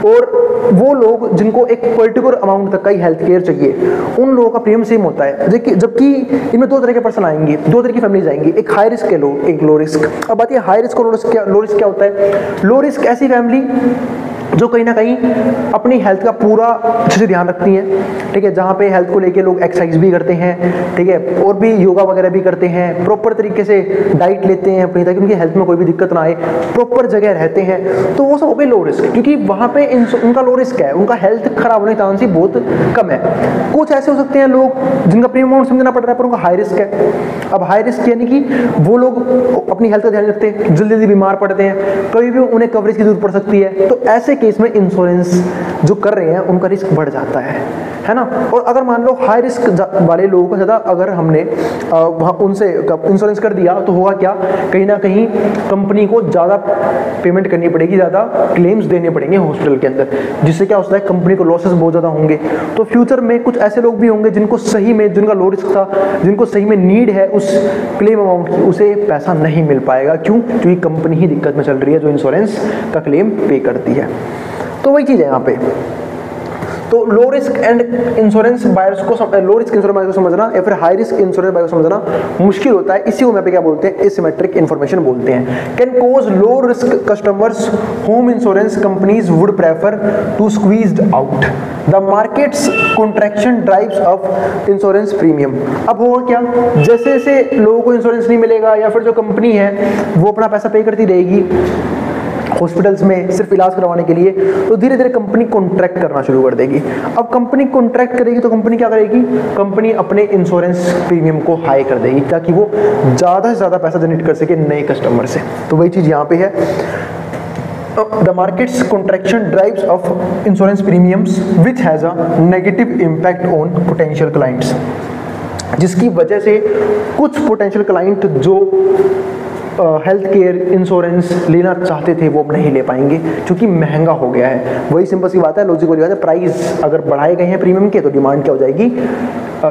A: और वो लोग जिनको एक पर्टिकुलर अमाउंट तक का ही हेल्थ केयर चाहिए उन लोगों का प्रीमियम सेम होता है। जबकि इनमें दो तरह के पर्सन आएंगे, दो तरह की फैमिलीज आएंगी, एक हाई रिस्क के लोग, एक लो रिस्क। अब बात ये हाई रिस्क और लो रिस्क क्या होता है? लो रिस्क ऐसी फैमिली जो कहीं ना कहीं अपनी हेल्थ का पूरा अच्छे से ध्यान रखती हैं, ठीक है, जहाँ पे हेल्थ को लेके लोग एक्सरसाइज भी करते हैं, ठीक है, और भी योगा वगैरह भी करते हैं, प्रॉपर तरीके से डाइट लेते हैं अपनी ताकि उनकी हेल्थ में कोई भी दिक्कत ना आए, प्रॉपर जगह रहते हैं, तो वो सब हो गए लो रिस्क, क्योंकि वहाँ पे उनका लो रिस्क है, उनका हेल्थ खराब होने की चांस बहुत कम है। कुछ ऐसे हो सकते हैं लोग जिनका प्रीमियम अमाउंट समझना पड़ रहा है पर उनका हाई रिस्क है। अब हाई रिस्क यानी कि वो लोग अपनी हेल्थ का ध्यान रखते हैं, जल्दी जल्दी बीमार पड़ते हैं, कभी भी उन्हें कवरेज की जरूरत पड़ सकती है, तो ऐसे केस में इंश्योरेंस जो कर रहे हैं उनका रिस्क बढ़ जाता है ना। और अगर मान लो हाई रिस्क वाले लोगों को ज़्यादा अगर हमने उनसे इंश्योरेंस कर दिया तो होगा क्या, कहीं ना कहीं कंपनी को ज़्यादा पेमेंट करनी पड़ेगी, ज़्यादा क्लेम्स देने पड़ेंगे हॉस्पिटल के अंदर, जिससे क्या होता है कंपनी को लॉसेस बहुत ज़्यादा होंगे। तो फ्यूचर में कुछ ऐसे लोग भी होंगे जिनको सही में, जिनका लो रिस्क था, जिनको सही में नीड है उस क्लेम अमाउंट की, उसे पैसा नहीं मिल पाएगा। क्यों? क्योंकि कंपनी ही दिक्कत में चल रही है जो इंश्योरेंस का क्लेम पे करती है। तो वही चीज़ है यहाँ पे। तो low risk and insurance buyers को लो रिस्क इंश्योरेंस बायर्स को समझना या फिर हाई रिस्क इंश्योरेंस बायर्स को समझना मुश्किल होता है। इसी को मैं पे क्या बोलते हैं, एसिमेट्रिक इन्फॉर्मेशन बोलते हैं। Can cause low risk customers whom insurance companies would prefer to squeezed out the markets contraction drives up insurance premium. अब होगा क्या, जैसे जैसे लोगों को इंश्योरेंस नहीं मिलेगा या फिर जो कंपनी है वो अपना पैसा पे करती रहेगी हॉस्पिटल्स में सिर्फ इलाज करवाने के लिए, तो धीरे धीरे कंपनी कॉन्ट्रैक्ट करना शुरू कर देगी। अब कंपनी कॉन्ट्रैक्ट करेगी तो कंपनी क्या करेगी, कंपनी अपने इंश्योरेंस प्रीमियम को हाई कर देगी ताकि वो ज़्यादा से ज़्यादा पैसा जनरेट कर सके नए कस्टमर से। तो वही चीज़ यहाँ पे है। The market's contraction drives of insurance premiums which has a negative impact on potential clients, जिसकी वजह से कुछ पोटेंशियल क्लाइंट जो हेल्थ केयर इंश्योरेंस लेना चाहते थे वो अब नहीं ले पाएंगे क्योंकि महंगा हो गया है। वही सिंपल सी बात है, लॉजिक वाली बात है, प्राइस अगर बढ़ाए गए हैं प्रीमियम के तो डिमांड क्या हो जाएगी,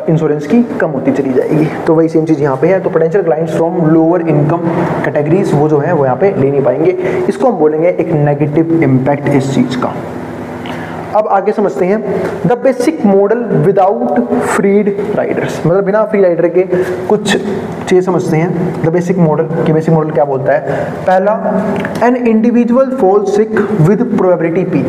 A: इंश्योरेंस की कम होती चली जाएगी। तो वही सेम चीज़ यहाँ पे है। तो potential clients from lower income categories वो जो है वो यहाँ पे ले नहीं पाएंगे। इसको हम बोलेंगे एक नेगेटिव इम्पैक्ट इस चीज़ का। अब आगे समझते हैं the basic model without freed riders, मतलब बिना फ्री राइडर के कुछ चीज़ समझते हैं। द बेसिक मॉडल की बेसिक मॉडल क्या बोलता है? पहला, an individual fall sick with probability P,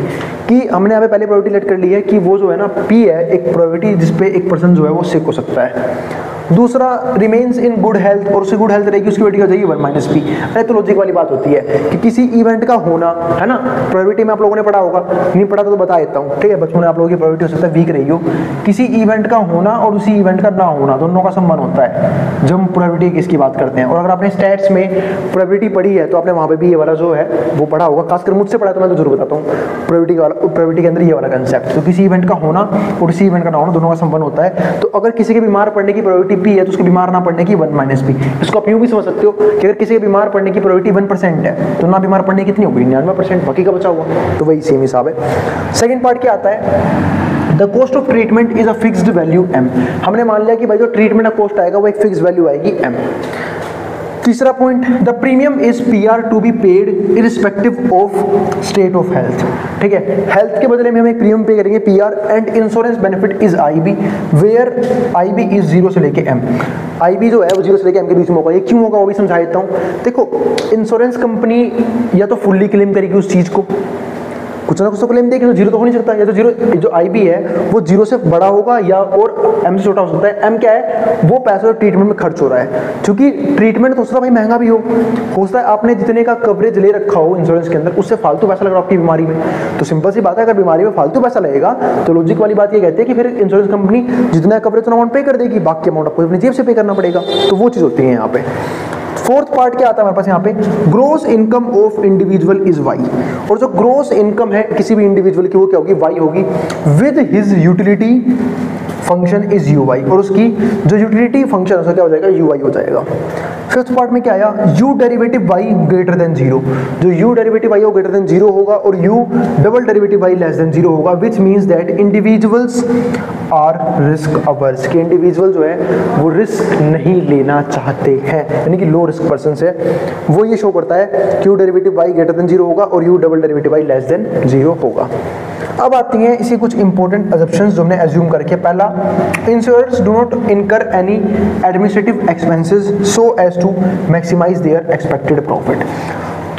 A: कि हमने यहाँ पे पहले प्रोबेबिलिटी लेट कर ली है कि वो जो है ना पी है एक प्रोबेबिलिटी जिसपे एक पर्सन जो है वो सिक हो सकता है। दूसरा, रिमेन्स इन गुड हेल्थ, और उसकी गुड हेल्थ रहेगी उसकी प्रोबेबिलिटी हो जाएगी 1 - p। अरे तो लॉजिक वाली बात होती है कि किसी इवेंट का होना है ना, प्रोबेबिलिटी में आप लोगों ने पढ़ा होगा, नहीं पढ़ा तो बता देता हूँ, ठीक है। बचपन में आप लोगों की प्रोबेबिलिटी हो सकता है वीक रही हो, किसी इवेंट का होना और उसी इवेंट का ना होना दोनों का संबंध होता है जब हम प्रोबेबिलिटी की इसकी बात करते हैं। और अगर आपने स्टैट्स में प्रोबेबिलिटी पढ़ी है तो आपने वहाँ पे भी ये वाला जो है वो पढ़ा होगा, खासकर मुझसे पढ़ा तो मैं तो जरूर बताता हूँ प्रोबेबिलिटी के अंदर ये वाला कंसेप्ट। तो किसी इवेंट का होना और उसी इवेंट का ना होना दोनों का संबंध होता है। तो अगर किसी के बीमार पड़ने की प्रोबेबिलिटी पी है तो उसके बीमार पढ़ने की 1 - p। इसको आप यूं भी समझ सकते हो कि अगर किसी के बीमार पड़ने की प्रोबेबिलिटी 1% है तो ना बीमार पड़ने की कितनी होगी, 99%, बाकी का बचा हुआ। तो वही सेम हिसाब है। सेकंड पार्ट क्या आता है, the cost of treatment is a fixed value m। हमने मान लिया कि भाई जो ट्रीटमेंट का कॉस्ट आएगा वो एक फिक्स वैल्यू आएगी m। तीसरा point, the premium is PR to be paid irrespective of state of health, ठीक है। हेल्थ के बदले में हम एक प्रीमियम पे करेंगे PR, and insurance benefit is IB where IB is 0 से लेके M। IB जो है वो 0 से लेके M के बीच में होगा। ये क्यों होगा वो भी समझा देता हूँ। देखो, इंश्योरेंस कंपनी या तो फुल्ली क्लेम करेगी उस चीज़ को, कुछ ना कुछ तो क्लेम देगी, तो जीरो तो हो नहीं सकता, या तो जीरो जो IB है वो जीरो से बड़ा होगा या और M से छोटा हो सकता है। M क्या है, वो पैसा ट्रीटमेंट में खर्च हो रहा है, क्योंकि ट्रीटमेंट तो उसका भाई महंगा भी हो सकता है आपने जितने का कवरेज ले रखा हो इंश्योरेंस के अंदर उससे फालतू पैसा लग रहा हो आपकी बीमारी में, तो सिंपल सी बात है अगर बीमारी में फालतू पैसा लगेगा तो लॉजिक वाली बात ये कहती है कि फिर इंश्योरेंस कंपनी जितना कवरेज उतना अमाउंट पे कर देगी, बाकी अमाउंट आपको अपनी जेब से पे करना पड़ेगा। तो वो चीज़ होती है यहाँ पे। फोर्थ पार्ट क्या आता है हमारे पास यहाँ पे, gross income of individual is Y, और जो ग्रोस इनकम है किसी भी इंडिविजुअल की वो क्या होगी, वाई होगी, with his utility function is U Y, और उसकी जो यूटिलिटी फंक्शन है उसका क्या हो जाएगा, यू वाई हो जाएगा। फिफ्थ पार्ट में क्या आया, U derivative Y greater than zero, जो U derivative Y greater than zero होगा और U double derivative Y less than zero होगा, which means that individuals are risk averse, के इंडिविजुअल जो है वो रिस्क नहीं लेना चाहते हैं, यानी कि लो रिस्क पर्सन है, वो ये शो करता है कि U derivative Y greater than zero होगा और U double derivative Y less than zero होगा। अब आती हैं इसी कुछ इंपॉर्टेंट अजम्पशंस जो हमने एज्यूम करके, पहला, insurers do not incur any administrative expenses so as to maximise their expected profit.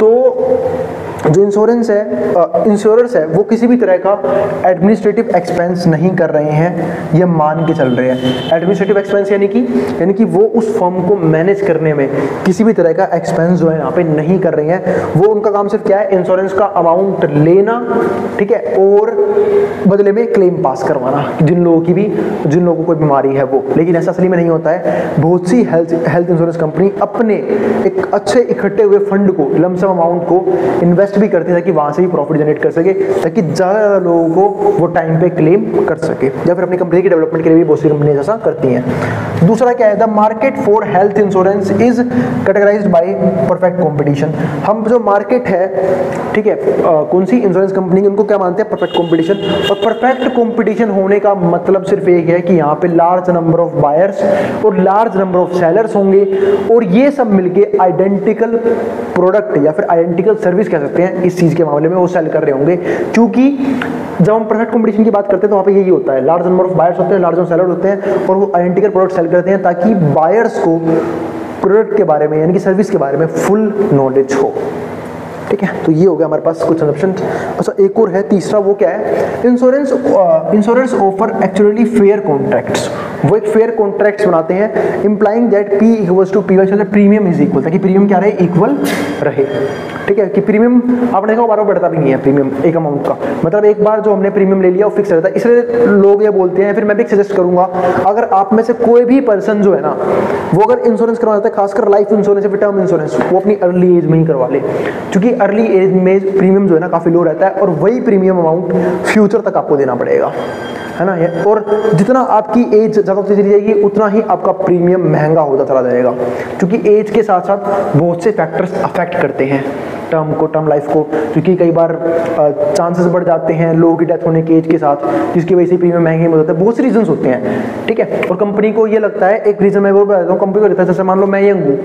A: तो जो इंश्योरेंस है वो किसी भी तरह का एडमिनिस्ट्रेटिव एक्सपेंस नहीं कर रहे हैं, ये मान के चल रहे हैं। एडमिनिस्ट्रेटिव एक्सपेंस यानी कि वो उस फर्म को मैनेज करने में किसी भी तरह का एक्सपेंस जो है यहाँ पे नहीं कर रहे हैं, वो उनका काम सिर्फ क्या है, इंश्योरेंस का अमाउंट लेना, ठीक है, और बदले में क्लेम पास करवाना जिन लोगों को कोई बीमारी है वो। लेकिन ऐसा असली में नहीं होता है। बहुत सी हेल्थ इंश्योरेंस कंपनी अपने एक अच्छे इकट्ठे हुए फंड को, लमसम अमाउंट को इन्वेस्ट भी करते हैं ताकि वहां से भी प्रॉफिट जनरेट कर सके, ताकि ज़्यादा लोगों को वो टाइम पे क्लेम कर सके, या फिर अपनी कंपनी की डेवलपमेंट के लिए भी बहुत सी कंपनी ऐसा करती हैं। दूसरा क्या है, the market for health insurance is categorised bye perfect competition. हम जो मार्केट है, ठीक है, कौन सी इंश्योरेंस कंपनी, उनको क्या मानते हैं, परफेक्ट कंपटीशन। और परफेक्ट कंपटीशन होने का मतलब सिर्फ एक है कि यहाँ पे लार्ज नंबर ऑफ बायर्स और लार्ज नंबर ऑफ सेलर्स होंगे, और ये सब मिलके आइडेंटिकल प्रोडक्ट या फिर आइडेंटिकल सर्विस कह सकते हैं इस चीज के मामले में वो सेल कर रहे होंगे। क्योंकि जब हम परफेक्ट कंपटीशन की बात करते हैं तो वहाँ पे यही होता है, लार्ज नंबर ऑफ बायर्स होते हैं, लार्ज नंबर ऑफ सेलर होते हैं, और वो आइडेंटिकल प्रोडक्ट सेल करते हैं ताकि बायर्स को प्रोडक्ट के बारे में यानी कि सर्विस के बारे में फुल नॉलेज हो। ठीक है, तो ये हो गया हमारे पास कुछ असम्पशन। अच्छा, एक और है तीसरा, वो क्या है, insurance offer actually fair contracts. वो एक फेयर कॉन्ट्रैक्ट्स बनाते हैं implying that P equals to PY, premium is equal, ताकि प्रीमियम क्या रहे, इक्वल रहे। ठीक है, कि प्रीमियम आपने देखा बार-बार बढ़ता भी नहीं है प्रीमियम एक अमाउंट का, मतलब एक बार जो हमने प्रीमियम ले लिया वो फिक्स रहता है। इसलिए लोग ये बोलते हैं, फिर मैं भी सजेस्ट करूंगा, अगर आप में से कोई भी पर्सन जो है ना वो अगर इंश्योरेंस करवाना चाहता है, खासकर लाइफ इंश्योरेंस या टर्म इंश्योरेंस, वो अपनी अर्ली एज में ही करवा ले, क्योंकि अर्ली एज में प्रीमियम जो है ना काफी लो रहता है, और वही प्रीमियम अमाउंट फ्यूचर तक आपको देना पड़ेगा, है ना। और जितना आपकी एज ज़्यादा होती चली जाएगी उतना ही आपका प्रीमियम महंगा होता चला जाएगा, क्योंकि एज के साथ साथ बहुत से फैक्टर्स अफेक्ट करते हैं टर्म लाइफ को, क्योंकि कई बार चांसेस बढ़ जाते हैं लोगों की डेथ होने की एज के साथ, जिसकी वजह से प्रीमियम महंगे हो जाते हैं। बहुत से रीजंस होते हैं, ठीक है। और कंपनी को ये लगता है, एक रीजन मैं वो बताता हूँ, कंपनी को लगता है जैसे मान लो मैं यंग हूँ,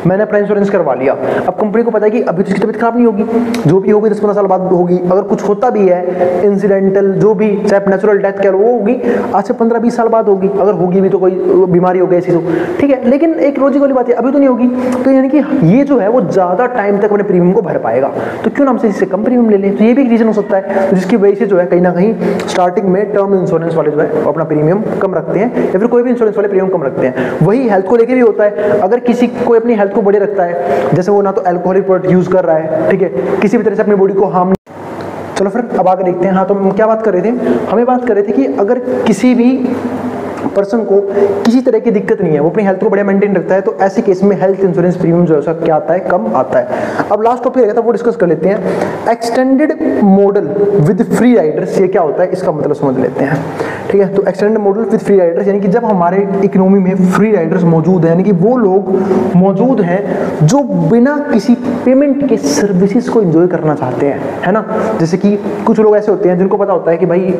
A: मैंने अपना इंश्योरेंस करवा लिया, अब कंपनी को पता है कि अभी तो इसकी तबीयत खराब नहीं होगी, जो भी होगी 10-15 साल बाद होगी, अगर कुछ होता भी है इंसिडेंटल जो भी, चाहे नेचुरल डेथ कह लो, वो होगी आज से 15-20 साल बाद होगी, अगर होगी भी तो कोई बीमारी हो गई ऐसी तो, ठीक है। लेकिन एक लॉजिक वाली बात है, अभी तो नहीं होगी, तो यानी कि ये जो है वो ज़्यादा टाइम तक अपने प्रीमियम को भर पाएगा, तो क्यों ना हमसे इससे कम प्रीमियम ले लें। तो ये भी एक रीजन हो सकता है, तो जिसकी वजह से जो है कहीं ना कहीं स्टार्टिंग में टर्म इंश्योरेंस वाले जो है अपना प्रीमियम कम रखते हैं, या फिर कोई भी इंश्योरेंस वाले प्रीमियम कम रखते हैं। वही हेल्थ को लेकर भी होता है, अगर किसी कोई अपनी हेल्थ को बढ़े रखता है, जैसे वो ना तो अल्कोहलिक प्रोडक्ट यूज कर रहा है, ठीक है, किसी भी तरह से अपनी बॉडी को हार्म। चलो फिर अब आगे देखते हैं। हाँ, तो हम क्या बात कर रहे थे, हमें बात कर रहे थे कि अगर किसी भी पर्सन को किसी तरह की दिक्कत नहीं है, वो अपनी हेल्थ को बढ़िया मेंटेन रखता है, तो ऐसे केस में हेल्थ इंश्योरेंस प्रीमियम जो है उसका क्या आता है, कम आता है। अब लास्ट टॉपिक रहेगा था वो डिस्कस कर लेते हैं, extended model with free Riders. ये क्या होता है, इसका मतलब समझ लेते हैं, ठीक है। तो extended model with free Riders यानी कि जब हमारे इकोनॉमी में फ्री राइडर्स मौजूद हैं, यानी कि वो लोग मौजूद हैं जो बिना किसी पेमेंट के सर्विसेज को एंजॉय करना चाहते हैं, है ना। जैसे कि कुछ लोग ऐसे होते हैं जिनको पता होता है कि भाई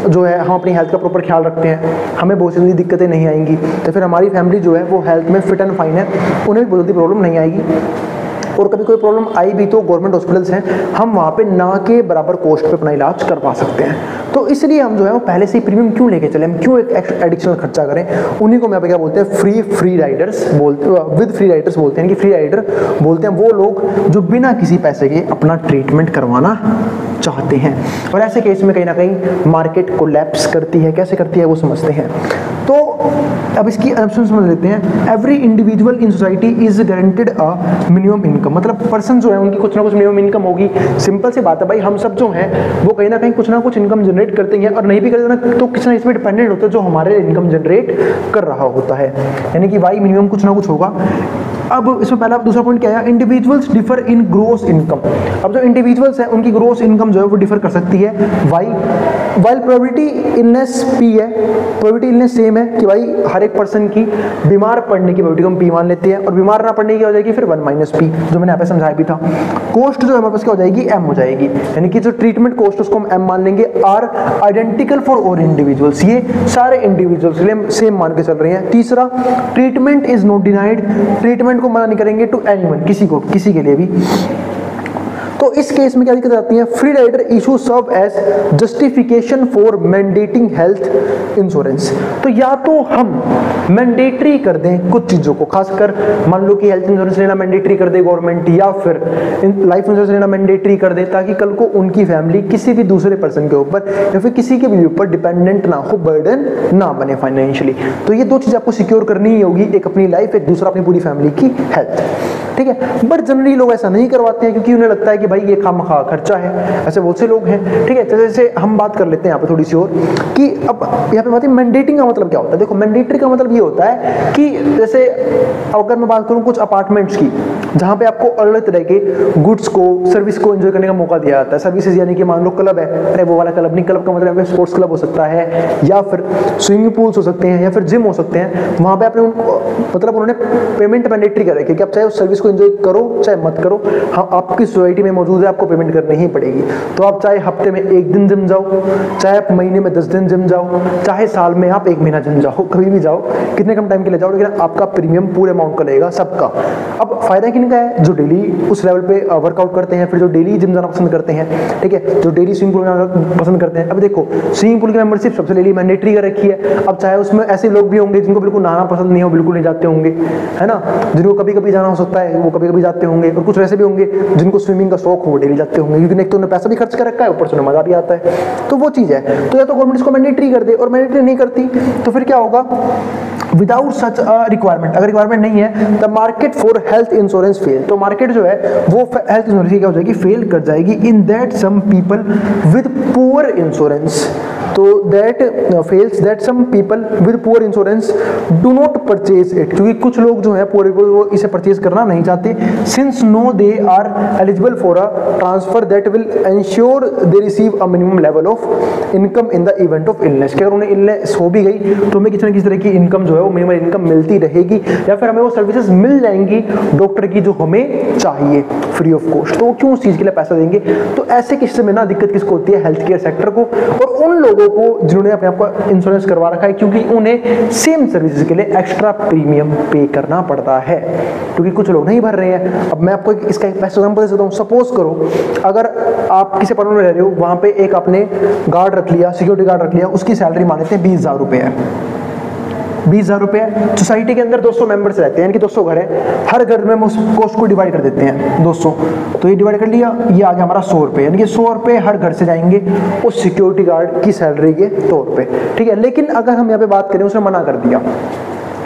A: जो है हम अपनी हेल्थ का प्रॉपर ख्याल रखते हैं, हमें बहुत जल्दी दिक्कतें नहीं आएंगी, तो फिर हमारी फैमिली जो है वो हेल्थ में फिट एंड फाइन है, उन्हें भी बहुत जल्दी प्रॉब्लम नहीं आएगी। और कभी कोई प्रॉब्लम आई भी तो गवर्नमेंट हॉस्पिटल्स हैं, हम वहाँ पे ना के बराबर कॉस्ट पे अपना इलाज करवा सकते हैं। तो इसलिए हम जो है वो पहले से ही प्रीमियम क्यों लेके चले, हम क्यों एक एडिशनल खर्चा करें। उन्हीं को मैं क्या बोलते हैं, फ्री राइडर्स बोलते, विद फ्री राइडर्स बोलते हैं कि फ्री राइडर बोलते हैं वो लोग जो बिना किसी पैसे के अपना ट्रीटमेंट करवाना चाहते हैं। और ऐसे केस में कहीं ना कहीं मार्केट कोलैप्स करती है। कैसे करती है वो समझते हैं। तो अब इसकी असम्पशन समझ लेते हैं। Every individual in society is guaranteed a minimum income, मतलब पर्सन जो है उनकी कुछ ना कुछ मिनिमम इनकम होगी। सिंपल सी बात है भाई, हम सब जो हैं वो कहीं ना कुछ इनकम जनरेट करते हैं, और नहीं भी करते ना तो किसी ना इसमें डिपेंडेंट होते हैं जो हमारे इनकम जनरेट कर रहा होता है, यानी कि भाई मिनिमम कुछ ना कुछ होगा। अब इसमें पहला दूसरा पॉइंट क्या है, individuals differ in gross income. अब जो इंडिविजुअल्स हैं उनकी ग्रोस इनकम जो है वो डिफर कर सकती है। वाइल प्रोबेबिलिटी इलनेस पी है, प्रोबेबिलिटी इलनेस सेम है कि भाई हर एक पर्सन की बीमार पड़ने की प्रोबेबिलिटी को हम पी मान लेते हैं, और बीमार ना पड़ने की हो जाएगी फिर 1 माइनस पी, जो मैंने यहाँ पे समझाया भी था। कॉस्ट जो हमारे पास क्या हो जाएगी, एम हो जाएगी, यानी कि जो ट्रीटमेंट कॉस्ट उसको हम एम मान लेंगे। Are identical for all individuals, ये सारे इंडिविजुअल्स के लिए सेम मान के चल रहे हैं। तीसरा, treatment is not denied, treatment को मना नहीं करेंगे टू एनीवन, किसी के लिए भी। तो इस केस में क्या दिक्कत आती है, free rider issue serve as justification for mandating health insurance. तो या तो हम मैंडेटरी कर दें कुछ चीज़ों को, खासकर मान लो कि हेल्थ इंश्योरेंस लेना मैंडेटरी कर दे गवर्नमेंट, या फिर लाइफ इंश्योरेंस लेना मैंडेटरी कर दे, ताकि कल को उनकी फैमिली किसी भी दूसरे पर्सन के ऊपर या फिर किसी के भी ऊपर डिपेंडेंट ना हो, बर्डन ना बने फाइनेंशियली। तो ये दो चीज़ आपको सिक्योर करनी ही होगी, एक अपनी लाइफ, एक दूसरा अपनी पूरी फैमिली की हेल्थ, ठीक है। बट जनरली लोग ऐसा नहीं करवाते हैं, क्योंकि उन्हें लगता है कि भाई ये खामखा खर्चा है। ऐसे बहुत से लोग हैं, ठीक है। जैसे हम बात कर लेते हैं यहाँ पे थोड़ी सी और, कि अब यहाँ पे बात है मैंडेटिंग का मतलब क्या होता है। देखो मैंडेटरी का मतलब ये होता है कि जैसे अगर मैं बात करूँ कुछ अपार्टमेंट्स की, जहाँ पे आपको अलग अलग तरह के गुड्स को, सर्विस को एंजॉय करने का मौका दिया जाता है। सर्विसेज यानी कि मान लो क्लब है, अरे वो वाला क्लब नहीं, क्लब का मतलब स्पोर्ट्स क्लब हो सकता है, या फिर स्विमिंग पूल्स हो सकते हैं, या फिर जिम हो सकते हैं। वहाँ पे आपने मतलब उन्होंने पेमेंट मैंडेटरी कर रखी है कि आप चाहे उस सर्विस को एंजॉय करो चाहे मत करो, हाँ आपकी सोसाइटी में मौजूद है, आपको पेमेंट करनी ही पड़ेगी। तो आप चाहे हफ्ते में 1 दिन जिम जाओ, चाहे आप महीने में 10 दिन जिम जाओ, चाहे साल में आप 1 महीना जिम जाओ, कभी भी जाओ, कितने कम टाइम के लिए जाओ, लेकिन आपका प्रीमियम पूरे अमाउंट का लगेगा सबका। अब फायदा किन का है, जो डेली उस लेवल पे वर्कआउट करते हैं, फिर जो डेली जिम जाना पसंद करते हैं, ठीक है, जो डेली स्विमिंग पूल में जाना पसंद करते हैं। अब देखो स्विमिंग पूल की मेंबरशिप सबसे डेली मैंडेटरी कर रखी है। अब चाहे उसमें ऐसे लोग भी होंगे जिनको बिल्कुल नहाना पसंद नहीं हो, बिल्कुल नहीं जाते होंगे, है ना, जिनको कभी कभी जाना हो सकता है वो कभी कभी जाते होंगे, और कुछ ऐसे भी होंगे जिनको स्विमिंग का शौक हो वो डेली जाते होंगे, क्योंकि एक तो उन्हें पैसा भी खर्च कर रखा है, ऊपर से मजा भी आता है। तो वो चीज़ है। तो या तो गवर्नमेंट इसको मैंडेटरी कर दे, और मैंडेटरी नहीं करती तो फिर क्या होगा, विदाउट सच रिक्वायरमेंट, अगर रिक्वायरमेंट नहीं है, the market for health insurance fail. तो मार्केट जो है वो हेल्थ इंश्योरेंस की क्या हो जाएगी, फेल कर जाएगी। In that some people with poor insurance, तो that fails that some people with poor insurance do not purchase it, क्योंकि कुछ लोग जो है पुअर वो इसे परचेज करना नहीं चाहते। Since no they are eligible for a transfer that will ensure they receive a minimum level of income in the event of illness, कि अगर उन्हें इलनेस हो भी गई तो हमें किसी न किसी तरह की इनकम जो है वो मिनिमम इनकम मिलती रहेगी, या फिर हमें वो सर्विसेज मिल जाएंगी डॉक्टर की जो हमें चाहिए फ्री ऑफ कॉस्ट। तो वो क्यों उस चीज़ के लिए पैसा देंगे। तो ऐसे किस्से में ना दिक्कत किसको होती है, हेल्थ केयर सेक्टर को, और उन लोगों को जिन्होंने अपने आप का इंश्योरेंस करवा रखा है, क्योंकि उन्हें सेम सर्विसेज के लिए एक्स्ट्रा प्रीमियम पे करना पड़ता है, क्योंकि कुछ लोग नहीं भर रहे हैं। अब मैं आपको इसका एक बेस्ट एग्जांपल दे सकता हूँ। सपोज करो अगर आप किसी अपार्टमेंट में रह रहे हो, वहाँ पे एक आपने गार्ड रख लिया, सिक्योरिटी गार्ड रख लिया, उसकी सैलरी मान लेते हैं 20,000 रुपये है, 20,000 रुपये। सोसाइटी के अंदर 200 मेंबर्स रहते हैं, यानी कि 200 घर है, हर घर में हम उस कॉस्ट को डिवाइड कर देते हैं 200, तो ये डिवाइड कर लिया, ये आ गया हमारा 100 रुपये, यानी कि 100 रुपये हर घर से जाएंगे उस सिक्योरिटी गार्ड की सैलरी के तौर पे, ठीक है। लेकिन अगर हम यहाँ पे बात करें, उसने मना कर दिया,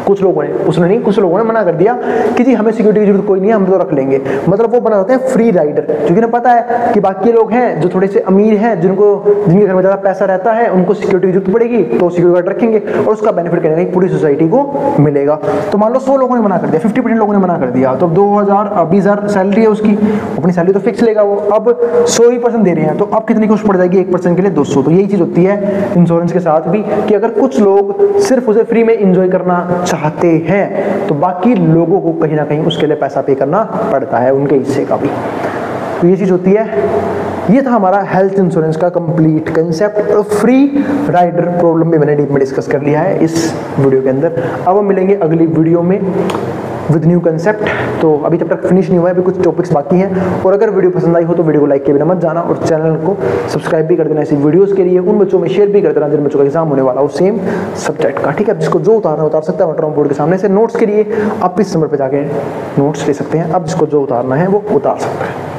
A: कुछ लोगों ने, उसने नहीं, कुछ लोगों ने मना कर दिया कि जी हमें सिक्योरिटी की जरूरत कोई नहीं है, हम तो रख लेंगे। मतलब वो बना होते हैं फ्री राइडर, क्योंकि उन्हें पता है कि बाकी लोग हैं जो थोड़े से अमीर हैं, जिनके घर में ज़्यादा पैसा रहता है, उनको सिक्योरिटी की जरूरत पड़ेगी, तो सिक्योरिटी गार्ड रखेंगे और उसका बेनिफिट कहीं पूरी सोसाइटी को मिलेगा। तो मान लो 100 लोगों ने मना कर दिया, 50% लोगों ने मना कर दिया, तो 20,000 सैलरी है उसकी, अपनी सैलरी तो फिक्स लेगा वो, अब 100% दे रहे हैं, तो अब कितनी कॉस्ट पड़ जाएगी, 1% के लिए 200। तो यही चीज़ होती है इंश्योरेंस के साथ भी, कि अगर कुछ लोग सिर्फ उसे फ्री में इंजॉय करना चाहते हैं तो बाकी लोगों को कहीं ना कहीं उसके लिए पैसा पे करना पड़ता है, उनके हिस्से का भी। तो ये चीज़ होती है। ये था हमारा हेल्थ इंश्योरेंस का complete concept. Free rider problem भी मैंने डीप में डिस्कस कर लिया है इस वीडियो के अंदर। अब हम मिलेंगे अगली वीडियो में विद न्यू कंसेप्ट। तो अभी तब तक फिनिश नहीं हुआ है, अभी कुछ टॉपिक्स बाकी हैं। और अगर वीडियो पसंद आई हो तो वीडियो को लाइक किए बिना मत जाना, और चैनल को सब्सक्राइब भी कर देना ऐसी वीडियोस के लिए। उन बच्चों में शेयर भी कर देना जिन बच्चों का एग्जाम होने वाला हो सेम सब्जेक्ट का, ठीक है। जिसको जो उतारना उतार सकता है, बोर्ड के सामने से। नोट्स के लिए आप इस नंबर पर जाके नोट्स ले सकते हैं, अब जिसको जो उतारना है वो उतार सकता है।